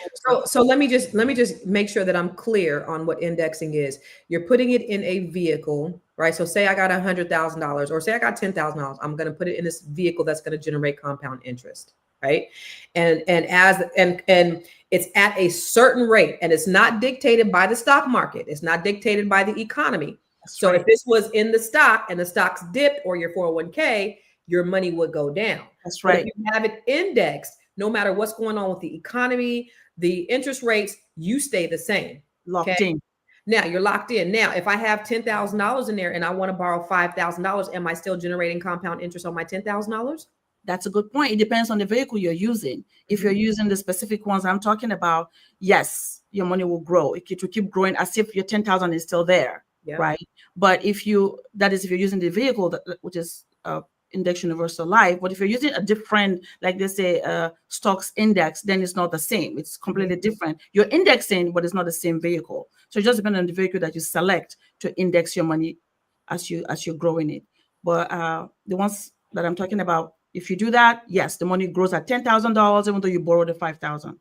So let me just make sure that I'm clear on what indexing is. You're putting it in a vehicle, right? So say I got $100,000 or say I got $10,000. I'm going to put it in this vehicle that's going to generate compound interest, right? And it's at a certain rate, and it's not dictated by the stock market. It's not dictated by the economy. So if this was in the stock and the stocks dipped or your 401k, your money would go down.
That's right.
But if you have it indexed, no matter what's going on with the economy, the interest rates, you stay the same.
Locked in.
Now you're locked in. Now, if I have $10,000 in there and I want to borrow $5,000, am I still generating compound interest on my $10,000?
That's a good point. It depends on the vehicle you're using. If you're using the specific ones I'm talking about, yes, your money will grow. It will keep growing as if your 10,000 is still there, right? But if you're using the vehicle which is Index Universal Life, but if you're using a different, like they say, stocks index, then it's not the same. It's completely different. You're indexing, but it's not the same vehicle. So it just depends on the vehicle that you select to index your money as you're growing it. But the ones that I'm talking about, if you do that, yes, the money grows at $10,000, even though you borrowed the $5,000.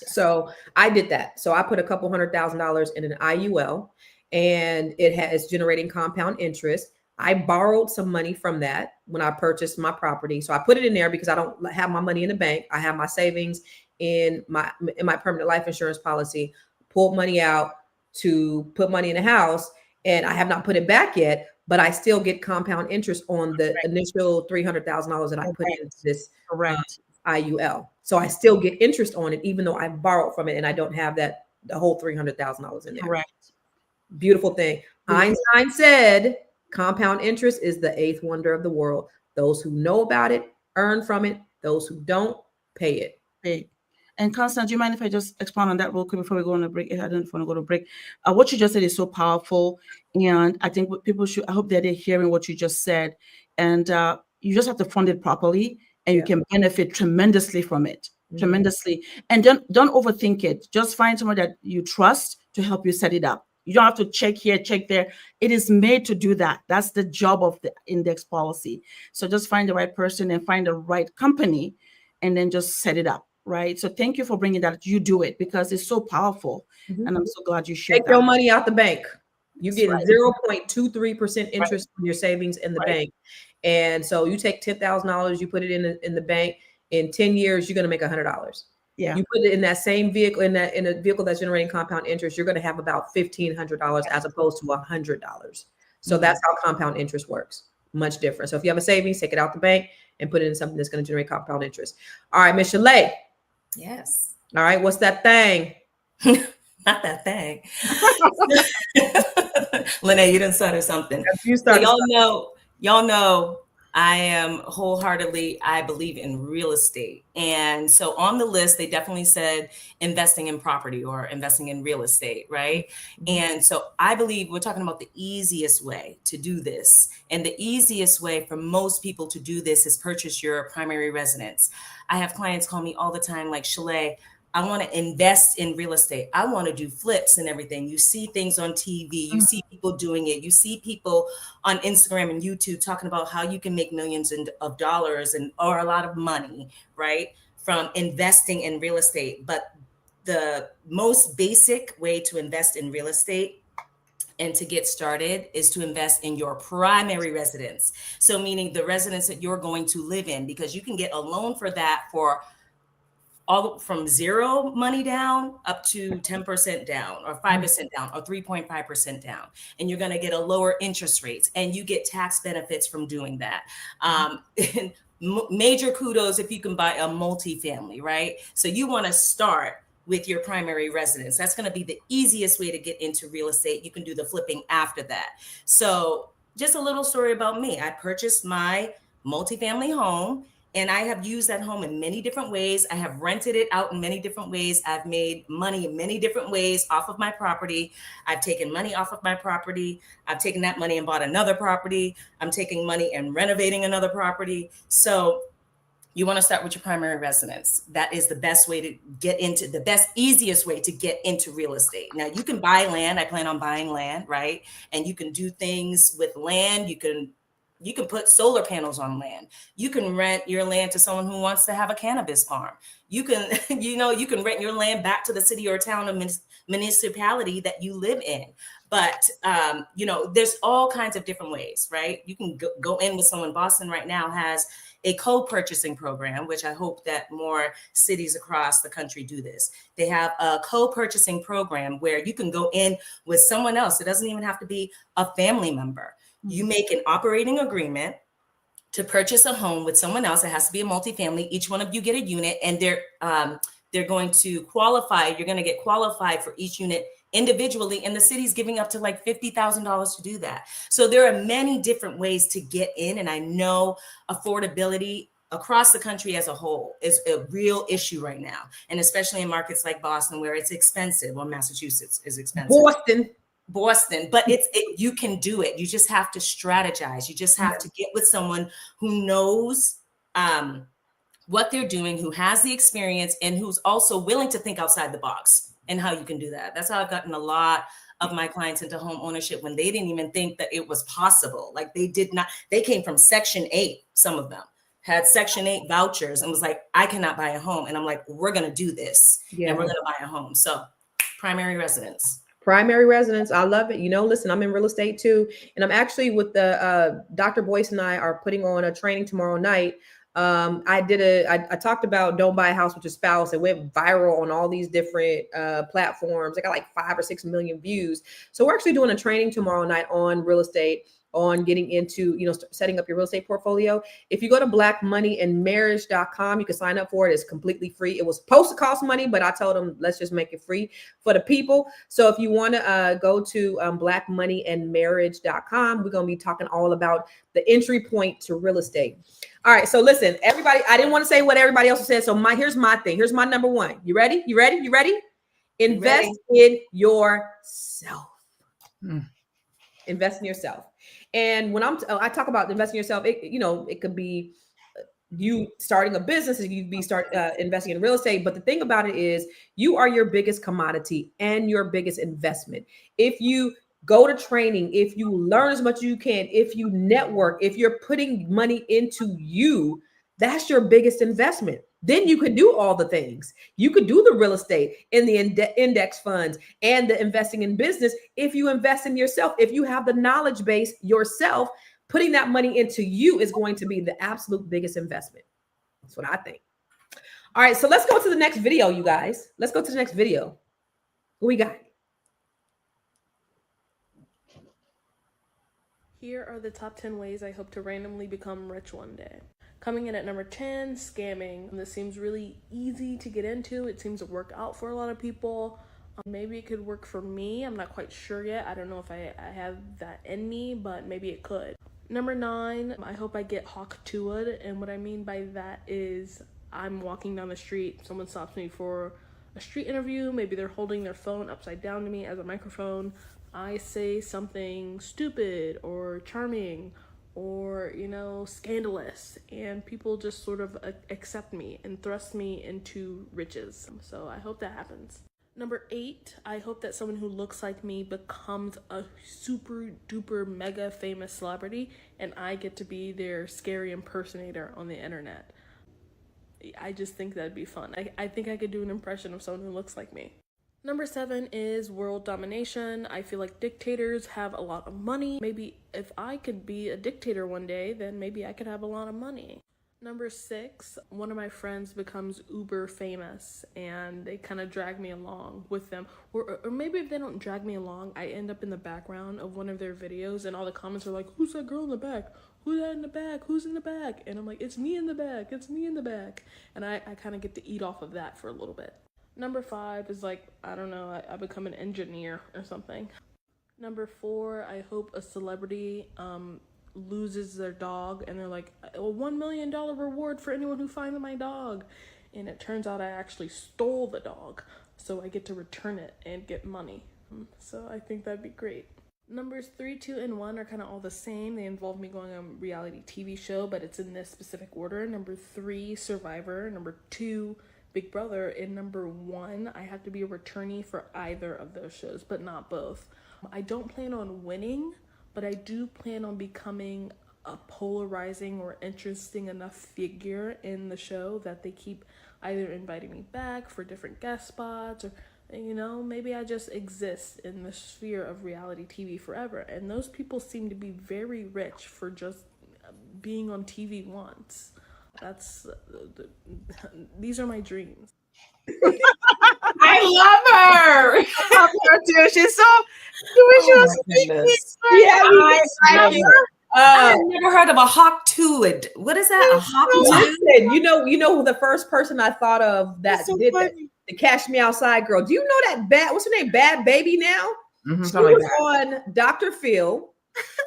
So I did that. So I put a couple $100,000 in an IUL, and it's generating compound interest. I borrowed some money from that when I purchased my property. So I put it in there because I don't have my money in the bank. I have my savings in my permanent life insurance policy, pulled money out to put money in the house, and I have not put it back yet, but I still get compound interest on the initial $300,000 that I put into this IUL. So I still get interest on it, even though I borrowed from it and I don't have the whole $300,000 in there.
Correct.
Beautiful thing. Einstein said, compound interest is the eighth wonder of the world. Those who know about it earn from it. Those who don't pay it.
Pay. And Constance, do you mind if I just expand on that real quick before we go on a break? I don't want to go to a break. What you just said is so powerful. And I think what people I hope that they're hearing what you just said. And you just have to fund it properly, and you can benefit tremendously from it. Tremendously. And don't overthink it. Just find someone that you trust to help you set it up. You don't have to check here, check there. It is made to do that. That's the job of the index policy. So just find the right person and find the right company, and then just set it up, right? So thank you for bringing that. You do it because it's so powerful. And I'm so glad you shared
Take your money out the bank. You get 0.23% interest on your savings in the bank. And so you take $10,000, you put it in the bank. In 10 years, you're going to make $100.
Yeah.
You put it in that same vehicle, in a vehicle that's generating compound interest, you're going to have about $1,500 as opposed to $100. So that's how compound interest works. Much different. So if you have a savings, take it out the bank and put it in something that's going to generate compound interest. All right, Miss Shalaye.
Yes.
All right. What's that thing?
Not that thing. LaNée, you didn't start or something.
You started.
Y'all know I am wholeheartedly, I believe in real estate. And so on the list, they definitely said investing in property or investing in real estate, right? And so I believe we're talking about the easiest way to do this. And the easiest way for most people to do this is purchase your primary residence. I have clients call me all the time like, Shalaye, I want to invest in real estate. I want to do flips and everything. You see things on TV, you see people doing it. You see people on Instagram and YouTube talking about how you can make millions of dollars or a lot of money, right? From investing in real estate. But the most basic way to invest in real estate and to get started is to invest in your primary residence. So meaning the residence that you're going to live in, because you can get a loan for that for all from zero money down up to 10% down or 5% down or 3.5% down. And you're going to get a lower interest rates and you get tax benefits from doing that. And major kudos if you can buy a multifamily, right? So you want to start with your primary residence. That's going to be the easiest way to get into real estate. You can do the flipping after that. So just a little story about me. I purchased my multifamily home and I have used that home in many different ways. I have rented it out in many different ways. I've made money in many different ways off of my property. I've taken money off of my property. I've taken that money and bought another property. I'm taking money and renovating another property. So you want to start with your primary residence. That is the best way to get into easiest way to get into real estate. Now you can buy land. I plan on buying land, right? And you can do things with land. You can put solar panels on land. You can rent your land to someone who wants to have a cannabis farm. You can, you can rent your land back to the city or town or municipality that you live in. But, there's all kinds of different ways, right? You can go in with someone. Boston right now has a co-purchasing program, which I hope that more cities across the country do this. They have a co-purchasing program where you can go in with someone else. It doesn't even have to be a family member. You make an operating agreement to purchase a home with someone else. It has to be a multifamily. Each one of you get a unit, and they're going to qualify. You're going to get qualified for each unit individually, and the city's giving up to like $50,000 to do that. So there are many different ways to get in, and I know affordability across the country as a whole is a real issue right now, and especially in markets like Boston where it's expensive, or Massachusetts is expensive. Boston, but you can do it. You just have to strategize. You just have to get with someone who knows what they're doing, who has the experience, and who's also willing to think outside the box and how you can do that. That's how I've gotten a lot of my clients into home ownership when they didn't even think that it was possible. Like they came from Section 8, some of them had Section 8 vouchers and was like, I cannot buy a home. And I'm like, we're going to do this and we're going to buy a home. So primary residence.
Primary residence. I love it. Listen, I'm in real estate too. And I'm actually with the Dr. Boyce and I are putting on a training tomorrow night. I talked about don't buy a house with your spouse. It went viral on all these different platforms. I got like 5 or 6 million views. So we're actually doing a training tomorrow night on real estate, on getting into, setting up your real estate portfolio. If you go to blackmoneyandmarriage.com, you can sign up for it. It's completely free. It was supposed to cost money, but I told them, let's just make it free for the people. So if you want to go to blackmoneyandmarriage.com, we're going to be talking all about the entry point to real estate. All right. So listen, everybody, I didn't want to say what everybody else said. So here's my thing. Here's my number one. You ready? Invest in yourself. Invest in yourself. And when I talk about investing in yourself, it could be you starting a business, you be investing in real estate. But the thing about it is you are your biggest commodity and your biggest investment. If you go to training, if you learn as much as you can, if you network, if you're putting money into you, that's your biggest investment. Then you could do all the things. You could do the real estate in the index funds and the investing in business. If you invest in yourself, if you have the knowledge base yourself, putting that money into you is going to be the absolute biggest investment. That's what I think. All right, so let's go to the next video, you guys. Let's go to the next video. What we got?
Here are the top 10 ways I hope to randomly become rich one day. Coming in at number 10, scamming. This seems really easy to get into. It seems to work out for a lot of people. Maybe it could work for me. I'm not quite sure yet. I don't know if I have that in me, but maybe it could. Number 9, I hope I get hawk-tua'd, and what I mean by that is I'm walking down the street, someone stops me for a street interview, maybe they're holding their phone upside down to me as a microphone. I say something stupid or charming or, scandalous, and people just sort of accept me and thrust me into riches. So I hope that happens. Number 8, I hope that someone who looks like me becomes a super duper mega famous celebrity and I get to be their scary impersonator on the internet. I just think that'd be fun. I think I could do an impression of someone who looks like me. Number 7 is world domination. I feel like dictators have a lot of money. Maybe if I could be a dictator one day, then maybe I could have a lot of money. Number 6, one of my friends becomes uber famous and they kind of drag me along with them. Or maybe if they don't drag me along, I end up in the background of one of their videos and all the comments are like, who's that girl in the back? Who's that in the back? Who's in the back? And I'm like, it's me in the back. It's me in the back. And I kind of get to eat off of that for a little bit. Number 5 is like, I don't know, I become an engineer or something. Number 4, I hope a celebrity loses their dog and they're like, a $1 million reward for anyone who finds my dog. And it turns out I actually stole the dog. So I get to return it and get money. So I think that'd be great. Numbers 3, 2, and 1 are kind of all the same. They involve me going on a reality TV show, but it's in this specific order. Number 3, Survivor. Number 2, Big Brother. And number 1, I have to be a returnee for either of those shows, but not both. I don't plan on winning, but I do plan on becoming a polarizing or interesting enough figure in the show that they keep either inviting me back for different guest spots or, maybe I just exist in the sphere of reality TV forever. And those people seem to be very rich for just being on TV once. These are my dreams.
I love her.
I love her too. She's so. You wish she was speaking.
I love her.
I've never heard of a hawk-tua'd. What is that? A hawk-tua'd?
You know the first person I thought of that
so
did
funny.
that, the Cash Me Outside girl. Do you know that what's her name? Bad Baby now?
Mm-hmm,
she was on Dr. Phil.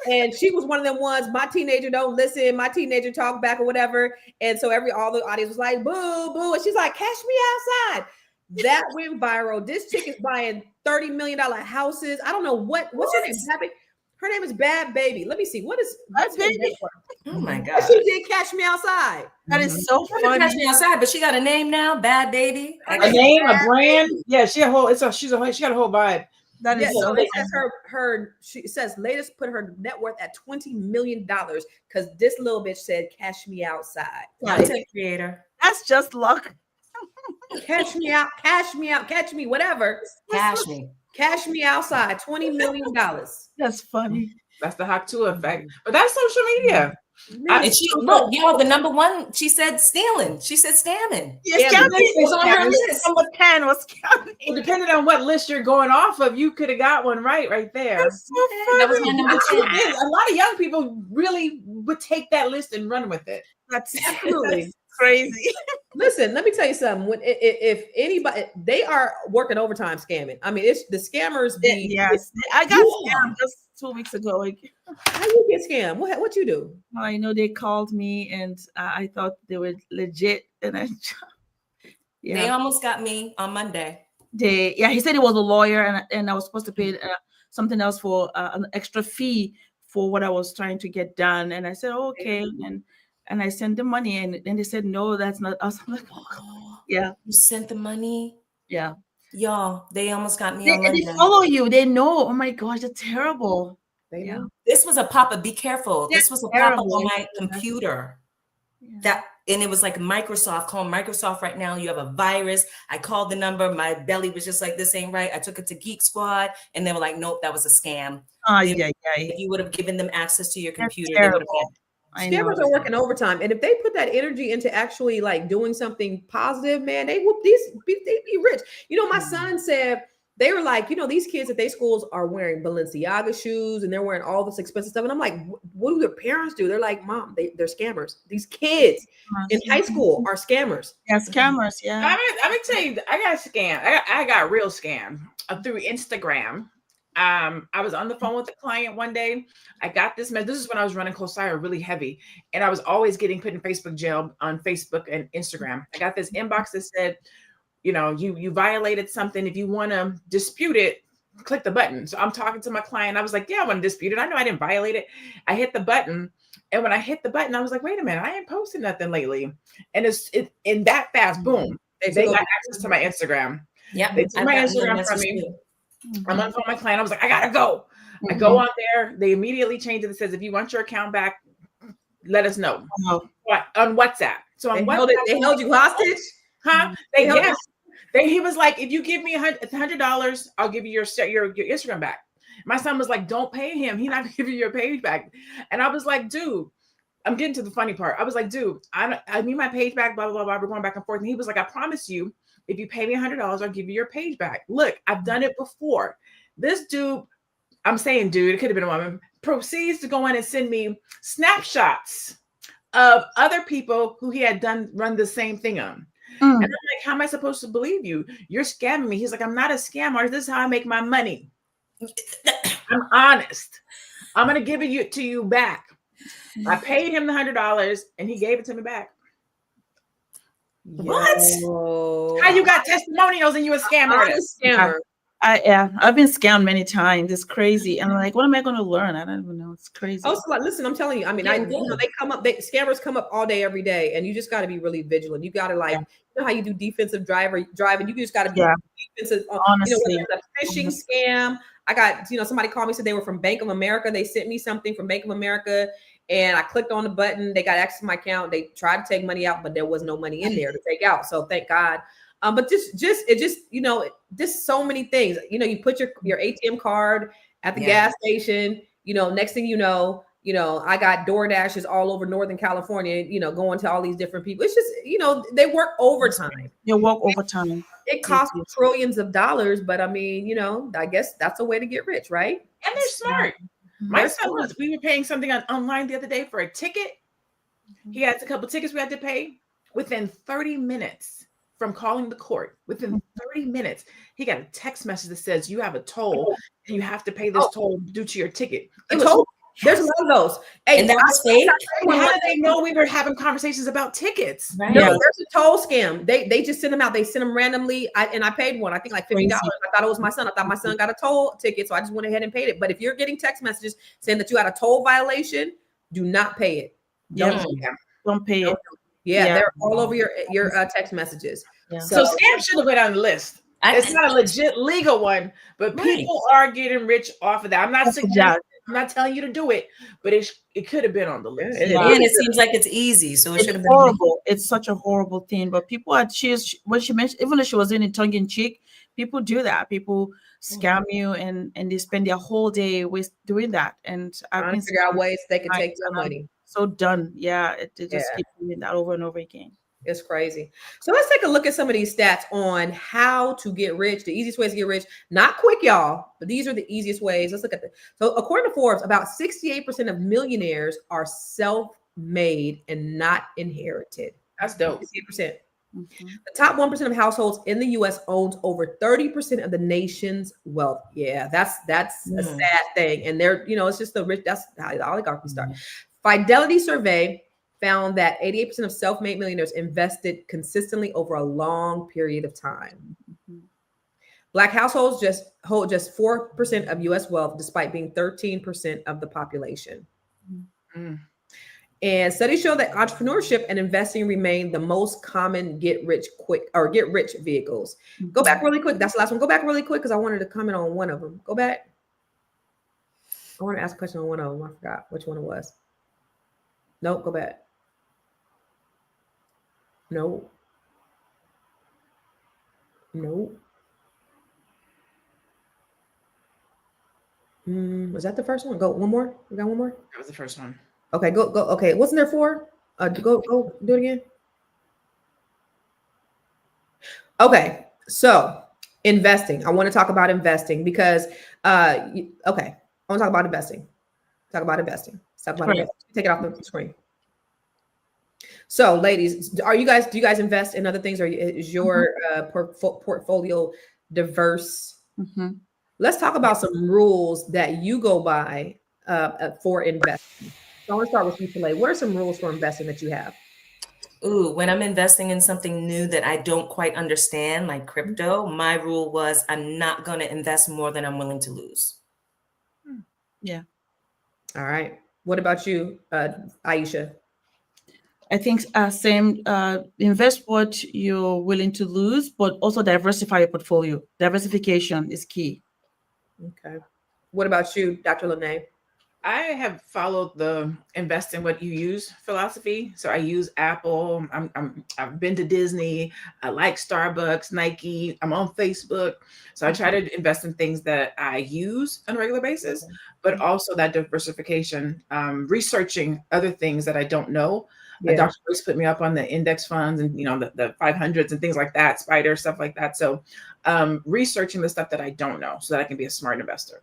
And she was one of them ones, my teenager don't listen, my teenager talk back or whatever. And so all the audience was like, boo, boo. And she's like, cash me outside. That went viral. This chick is buying $30 million houses. I don't know what's her name? Her name is Bad Baby. Let me see. What's
Baby?
Oh my God.
She did Cash Me Outside.
That is so funny.
Cash Me Outside, but she got a name now, Bad Baby.
A name, a brand. Yeah, she got a whole vibe.
That is
so
so
it says she says latest put her net worth at $20 million because this little bitch said cash me outside.
Content creator.
That's just luck.
Cash me out, catch me, whatever. Cash me outside, $20 million.
That's funny.
That's the hawk-tu'a effect. But that's social media.
And she look, the number 1, she said stealing. She said scamming.
Yes, scamming.
It's on her list.
Number 10 was scamming.
Well, depending on what list you're going off of, you could have got one right there.
That's so funny.
That was my number 10.
A lot of young people really would take that list and run with it.
That's absolutely crazy.
Listen, let me tell you something. If anybody, they are working overtime scamming. I mean, it's the scammers.
Yes, I got scammed just 2 weeks ago.
How you get scammed? What you do?
I know they called me and I thought they were legit, and
They almost got me on Monday.
He said he was a lawyer, and I was supposed to pay something else for an extra fee for what I was trying to get done, and I said okay, and I sent the money, and then they said no, that's not us. I'm like, oh, yeah,
you sent the money.
Yeah,
y'all, they almost got me on Monday.
They follow you. They know. Oh my gosh, they're terrible.
Yeah.
This was a pop-up. Be careful. This was a pop-up on my computer.
Yeah.
And it was like Microsoft. Call Microsoft right now. You have a virus. I called the number. My belly was just like, this ain't right. I took it to Geek Squad, and they were like, nope, that was a scam. If you would have given them access to your computer, they would have had.
Scammers are working overtime, and if they put that energy into actually like doing something positive, man, they be rich. My son said they were like, these kids at their schools are wearing Balenciaga shoes and they're wearing all this expensive stuff. And I'm like, what do their parents do? They're like, Mom, they're scammers. These kids in high school are scammers.
Yeah, scammers. Yeah.
I'm gonna tell you, I got scammed. I got real scammed through Instagram. I was on the phone with a client one day. I got this message. This is when I was running Cosire really heavy, and I was always getting put in Facebook jail on Facebook and Instagram. I got this inbox that said, you violated something. If you want to dispute it, click the button. So I'm talking to my client. I was like, yeah, I want to dispute it. I know I didn't violate it. I hit the button. And when I hit the button, I was like, wait a minute, I ain't posting nothing lately. And it's in that fast, boom, they got access to my Instagram.
Yeah,
they took my Instagram from me. I'm on the phone with my client. I was like, I gotta go. I go on there. They immediately change it. It says, if you want your account back, let us know. On WhatsApp. So on WhatsApp,
they held you hostage?
Huh? He was like, if you give me $100, I'll give you your Instagram back. My son was like, don't pay him. He's not gonna give you your page back. And I was like, dude, I'm getting to the funny part. I was like, dude, I need my page back, blah, blah, blah. We're going back and forth. And he was like, I promise you, if you pay me $100, I'll give you your page back. Look, I've done it before. This dude, I'm saying dude, it could have been a woman, proceeds to go in and send me snapshots of other people who he had run the same thing on. And I'm like, how am I supposed to believe you? You're scamming me. He's like, I'm not a scammer. This is how I make my money. I'm honest. I'm going to give it to you back. I paid him the $100 and he gave it to me back.
What?
Yo.
How you got testimonials and you a scammer?
I've been scammed many times. It's crazy. And I'm like, what am I going to learn? I don't even know. It's crazy.
Oh, so listen, I'm telling you. I mean, they come up. Scammers come up all day, every day, and you just got to be really vigilant. You got to you know how you do defensive driving. You just got to be defensive.
Honestly,
a phishing scam. I got somebody called me, said they were from Bank of America. They sent me something from Bank of America, and I clicked on the button. They got access to my account. They tried to take money out, but there was no money in there to take out. So thank God. But just so many things. You put your ATM card at the gas station. Next thing you know, I got DoorDashes all over Northern California. Going to all these different people. It's just they work overtime. It costs trillions of dollars, but I mean, I guess that's a way to get rich, right?
And they're smart. My son we were paying something online the other day for a ticket. He had a couple tickets we had to pay. Within 30 minutes from calling the court, within 30 minutes, he got a text message that says you have a toll and you have to pay this toll due to your ticket.
There's a lot of those. Hey,
and that was fake.
How did they know we were having conversations about tickets?
Right. No, there's a toll scam. They just send them out. They send them randomly. I paid one. I think like $50. I thought it was my son. I thought my son got a toll ticket, so I just went ahead and paid it. But if you're getting text messages saying that you had a toll violation, do not pay it.
Don't pay it.
Yeah, they're all over your text messages. Yeah.
So scam should have been on the list. It's not a legit legal one, but people are getting rich off of that. I'm not suggesting. I'm not telling you to do it, but it could have been on the list.
And it seems like it's easy, so it should have been
horrible. It's such a horrible thing. But people when she mentioned, even though she was in it tongue in cheek, people do that. People scam you and they spend their whole day doing that. And
I've been figure out ways they can take your money.
So done. Yeah, it just keeps doing that over and over again.
It's crazy. So let's take a look at some of these stats on how to get rich, the easiest ways to get rich. Not quick, y'all, but these are the easiest ways. Let's look at this. So according to Forbes, about 68% of millionaires are self-made and not inherited.
That's dope.
68%. The top 1% of households in the U.S. owns over 30% of the nation's wealth. Yeah, that's a sad thing. And they're, it's just the rich. That's how the oligarchy started. Fidelity survey found that 88% of self-made millionaires invested consistently over a long period of time. Black households hold just 4% of U.S. wealth, despite being 13% of the population. And studies show that entrepreneurship and investing remain the most common get rich vehicles. Go back really quick. That's the last one. Go back really quick because I wanted to comment on one of them. Go back. I want to ask a question on one of them. I forgot which one it was. Nope, go back. No. Was that the first one? Go one more. We got one more.
That was the first one.
Okay, go. Okay, wasn't there 4? Go do it again. Okay, so investing. I want to talk about investing because I want to talk about investing. Take it off the screen. So, ladies, do you guys invest in other things, or is your portfolio diverse? Let's talk about some rules that you go by for investing. So I want to start with you, Shalaye. What are some rules for investing that you have?
Ooh, when I'm investing in something new that I don't quite understand, like crypto, my rule was I'm not going to invest more than I'm willing to lose.
Yeah.
All right. What about you, Aisha?
I think same. Invest what you're willing to lose, but also diversify your portfolio. Diversification is key.
Okay. What about you, Dr. LaNée?
I have followed the invest in what you use philosophy. So I use Apple. I've been to Disney. I like Starbucks, Nike. I'm on Facebook. So I try to invest in things that I use on a regular basis, but also that diversification, researching other things that I don't know. Dr. Bruce put me up on the index funds and, the 500s and things like that, spider, stuff like that. So researching the stuff that I don't know so that I can be a smart investor.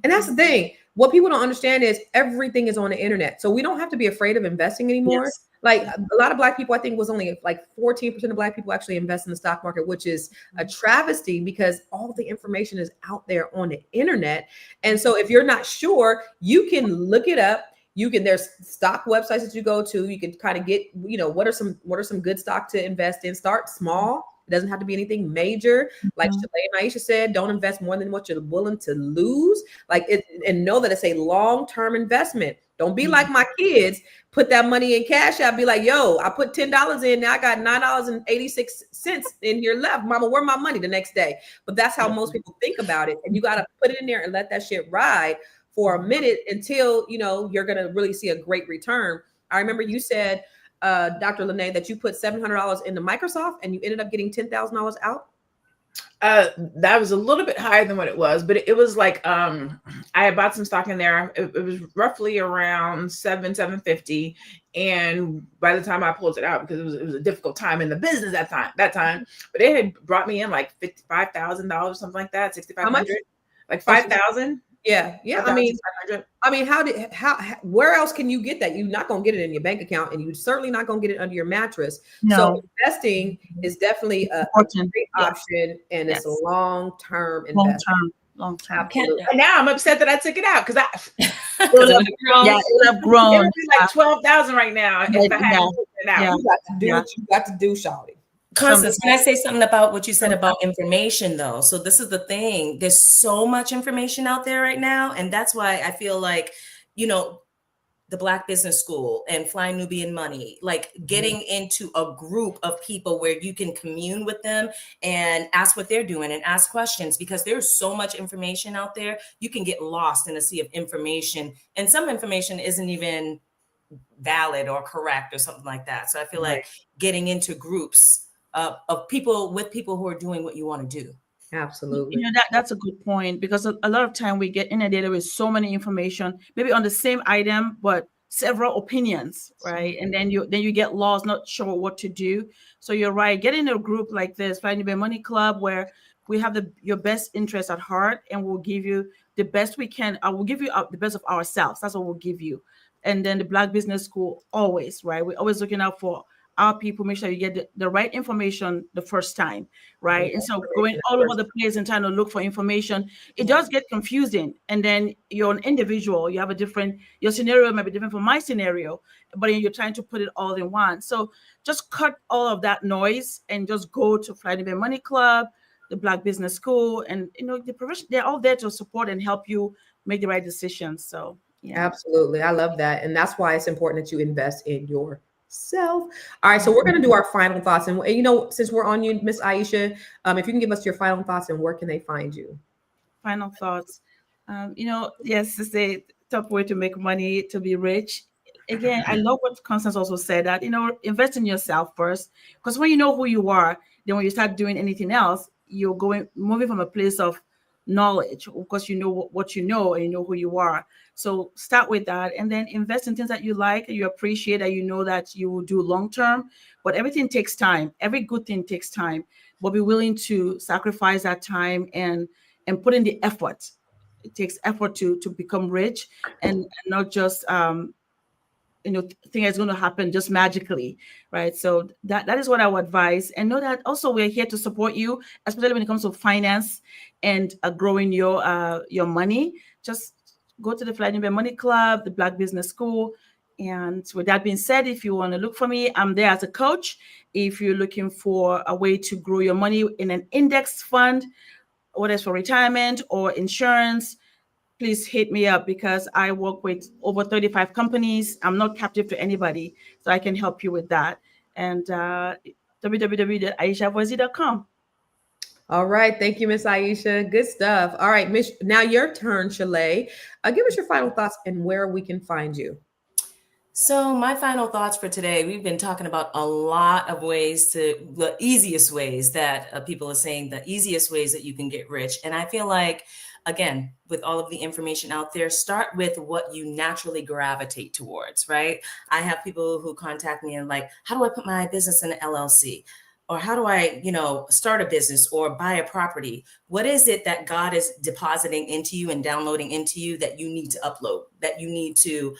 And that's the thing. What people don't understand is everything is on the internet. So we don't have to be afraid of investing anymore.
Yes.
Like a lot of Black people, I think was only like 14% of Black people actually invest in the stock market, which is a travesty because all the information is out there on the internet. And so if you're not sure, you can look it up. There's stock websites that you go to. You can kind of get, what are some good stock to invest in. Start small. It doesn't have to be anything major. Like Shalaye and Aisha said, don't invest more than what you're willing to lose. And know that it's a long-term investment. Don't be like my kids, put that money in cash out, be like, yo, I put $10 in, now I got $9.86 in here left. Mama, where my money the next day? But that's how most people think about it. And you got to put it in there and let that shit ride for a minute until, you're going to really see a great return. I remember you said, Dr. LaNée, that you put $700 into Microsoft and you ended up getting $10,000 out?
That was a little bit higher than what it was, but it was like I had bought some stock in there. It was roughly around $750, and by the time I pulled it out, because it was a difficult time in the business that time, but it had brought me in like $55,000, something like that, $6,500, like 5,000.
Yeah. Where else can you get that? You're not going to get it in your bank account, and you're certainly not going to get it under your mattress.
No.
So investing is definitely a great option, and it's a long-term investment.
Long-term.
Absolutely.
And now I'm upset that I took it out because
it would have grown.
It would be like 12,000 right now if I hadn't taken it out.
You got to do what you got to do, Shalaye.
Constance, can I say something about what you said about information, though? So this is the thing. There's so much information out there right now. And that's why I feel like, the Black Business School and Fly Nubian Money, like getting into a group of people where you can commune with them and ask what they're doing and ask questions, because there's so much information out there. You can get lost in a sea of information, and some information isn't even valid or correct or something like that. So I feel like getting into groups of people who are doing what you want to do.
Absolutely.
That's a good point, because a lot of time we get inundated with so many information, maybe on the same item, but several opinions, right? And then you get lost, not sure what to do. So you're right. Get in a group like this, Fly Nubian Money Club, where we have your best interest at heart, and we'll give you the best we can. I will give you the best of ourselves. That's what we'll give you. And then the Black Business School, always, right? We're always looking out for our people, make sure you get the right information the first time, right? And so going all over the place and trying to look for information, it does get confusing. And then you're an individual, you have your scenario might be different from my scenario, but you're trying to put it all in one. So just cut all of that noise and just go to Fly Nubian Money Club, the Black Business School, and the profession, they're all there to support and help you make the right decisions. So yeah.
Absolutely. I love that. And that's why it's important that you invest in yourself. All right, so we're going to do our final thoughts, and since we're on you, Miss Aisha, if you can give us your final thoughts and where can they find you?
Final thoughts. Yes, it's a top way to make money, to be rich. Again, I love what Constance also said, that invest in yourself first, because when you know who you are, then when you start doing anything else, you're moving from a place of knowledge, because you know what you know and you know who you are. So start with that, and then invest in things that you like, you appreciate, that you know that you will do long term. But everything takes time. Every good thing takes time. But be willing to sacrifice that time and put in the effort. It takes effort to become rich, and not just thing is going to happen just magically, right? So that is what I would advise. And know that also we're here to support you, especially when it comes to finance and growing your money. Just go to the Fly Nubian Money Club, the Black Business School. And with that being said, if you want to look for me, I'm there as a coach. If you're looking for a way to grow your money in an index fund, whether it's for retirement or insurance, please hit me up, because I work with over 35 companies. I'm not captive to anybody, so I can help you with that. And www.aishavoizy.com.
All right. Thank you, Miss Aisha. Good stuff. All right, Miss. Now your turn, Shalaye. Give us your final thoughts and where we can find you.
So my final thoughts for today, we've been talking about a lot of ways the easiest ways that people are saying, the easiest ways that you can get rich. And I feel like, again, with all of the information out there, start with what you naturally gravitate towards, right? I have people who contact me and like, how do I put my business in an LLC? Or how do I, start a business or buy a property? What is it that God is depositing into you and downloading into you that you need to upload, that you need to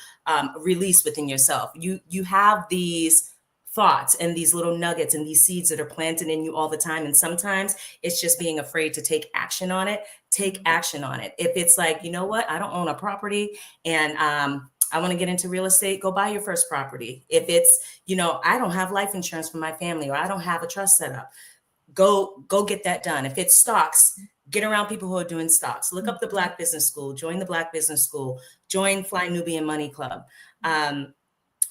release within yourself? You have these thoughts and these little nuggets and these seeds that are planted in you all the time. And sometimes it's just being afraid to take action on it. Take action on it. If it's like, you know what, I don't own a property and I want to get into real estate, go buy your first property. If it's, I don't have life insurance for my family, or I don't have a trust set up, go get that done. If it's stocks, get around people who are doing stocks. Look up the Black Business School, join the Black Business School, join Fly Nubian Money Club.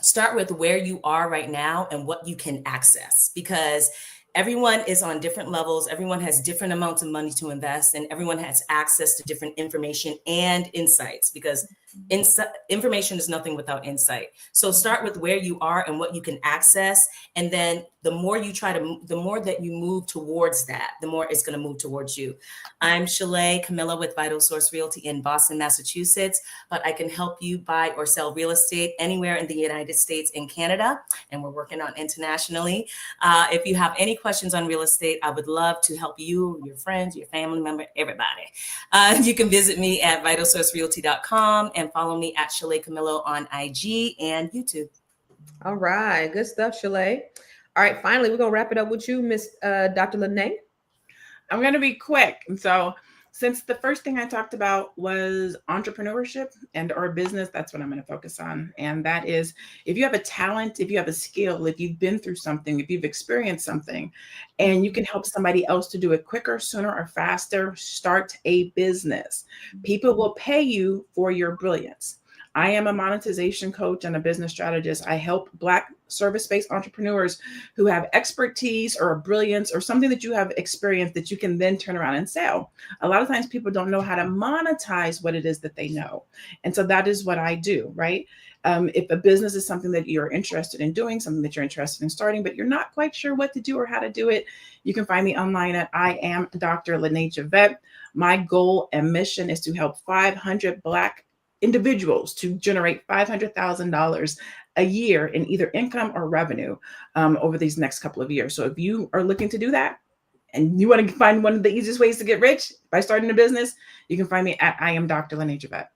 Start with where you are right now and what you can access, because everyone is on different levels. Everyone has different amounts of money to invest, and everyone has access to different information and insights, because information is nothing without insight. So start with where you are and what you can access. And then the more that you move towards that, the more it's going to move towards you. I'm Shalaye Camilla with Vital Source Realty in Boston, Massachusetts, but I can help you buy or sell real estate anywhere in the United States and Canada. And we're working on internationally. If you have any questions on real estate, I would love to help you, your friends, your family member, everybody. You can visit me at vitalsourcerealty.com and follow me at Shalaye Camillo on IG and YouTube.
All right. Good stuff, Shalaye. All right. Finally, we're going to wrap it up with you, Miss Dr. LaNée.
I'm going to be quick. And so since the first thing I talked about was entrepreneurship and our business, that's what I'm going to focus on. And that is, if you have a talent, if you have a skill, if you've been through something, if you've experienced something, and you can help somebody else to do it quicker, sooner, or faster, start a business. People will pay you for your brilliance. I am a monetization coach and a business strategist. I help Black service-based entrepreneurs who have expertise or a brilliance or something that you have experienced that you can then turn around and sell. A lot of times people don't know how to monetize what it is that they know. And so that is what I do, right? If a business is something that you're interested in doing, something that you're interested in starting, but you're not quite sure what to do or how to do it, you can find me online at I am Dr. LaNée Javette. My goal and mission is to help 500 Black individuals to generate $500,000 a year in either income or revenue over these next couple of years. So if you are looking to do that and you want to find one of the easiest ways to get rich by starting a business, you can find me at I am Dr. LaNée Javette.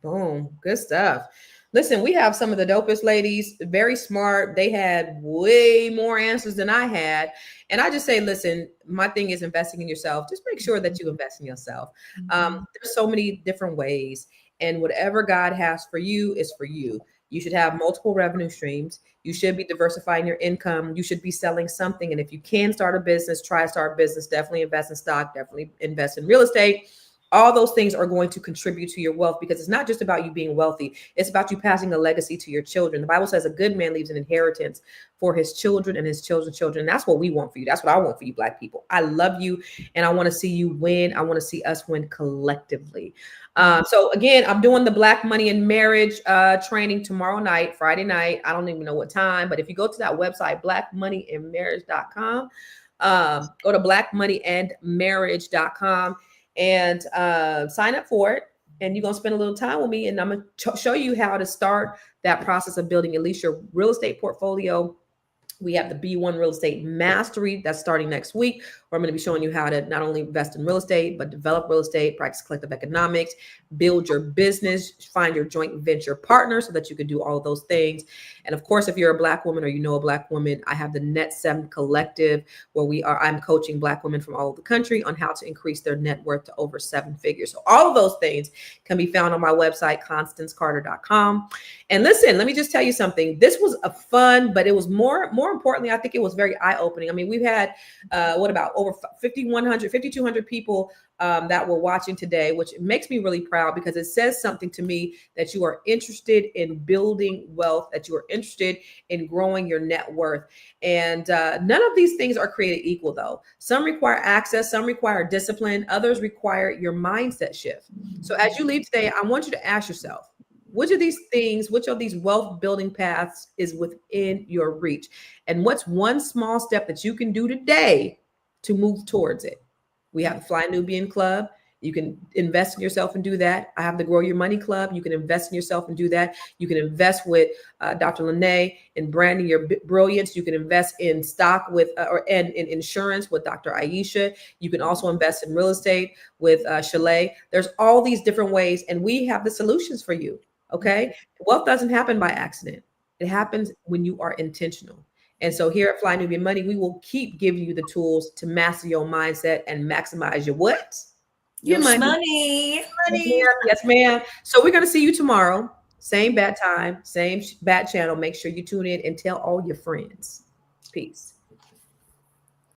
Boom. Good stuff. Listen, we have some of the dopest ladies, very smart. They had way more answers than I had. And I just say, listen, my thing is investing in yourself. Just make sure that you invest in yourself. There's so many different ways. And whatever God has for you is for you. You should have multiple revenue streams. You should be diversifying your income. You should be selling something. And if you can start a business, try to start a business. Definitely invest in stock. Definitely invest in real estate. All those things are going to contribute to your wealth, because it's not just about you being wealthy. It's about you passing a legacy to your children. The Bible says a good man leaves an inheritance for his children and his children's children. And that's what we want for you. That's what I want for you, Black people. I love you and I want to see you win. I want to see us win collectively. So again, I'm doing the Black Money and Marriage training tomorrow night, Friday night. I don't even know what time, but if you go to that website, blackmoneyandmarriage.com, go to blackmoneyandmarriage.com and sign up for it. And you're going to spend a little time with me, and I'm going to show you how to start that process of building at least your real estate portfolio, We have the B1 Real Estate Mastery that's starting next week, where I'm going to be showing you how to not only invest in real estate, but develop real estate, practice collective economics, build your business, find your joint venture partner so that you can do all of those things. And of course, if you're a Black woman or you know a Black woman, I have the Net 7 Collective, where I'm coaching Black women from all over the country on how to increase their net worth to over 7 figures. So all of those things can be found on my website, constancecarter.com. And listen, let me just tell you something. This was a fun, but it was more importantly, I think it was very eye-opening. I mean, we've had, over 5,200 people that were watching today, which makes me really proud because it says something to me that you are interested in building wealth, that you are interested in growing your net worth. And none of these things are created equal, though. Some require access, some require discipline, others require your mindset shift. So as you leave today, I want you to ask yourself, which of these wealth building paths is within your reach? And what's one small step that you can do today to move towards it? We have the Fly Nubian Club. You can invest in yourself and do that. I have the Grow Your Money Club. You can invest in yourself and do that. You can invest with Dr. LaNée in branding your brilliance. You can invest in stock and in insurance with Dr. Aisha. You can also invest in real estate with Shalaye. There's all these different ways, and we have the solutions for you. Okay. Wealth doesn't happen by accident. It happens when you are intentional. And so here at Fly Nubian Money, we will keep giving you the tools to master your mindset and maximize your what?
Your money.
Yes, ma'am. So we're going to see you tomorrow. Same bad time, same bad channel. Make sure you tune in and tell all your friends. Peace.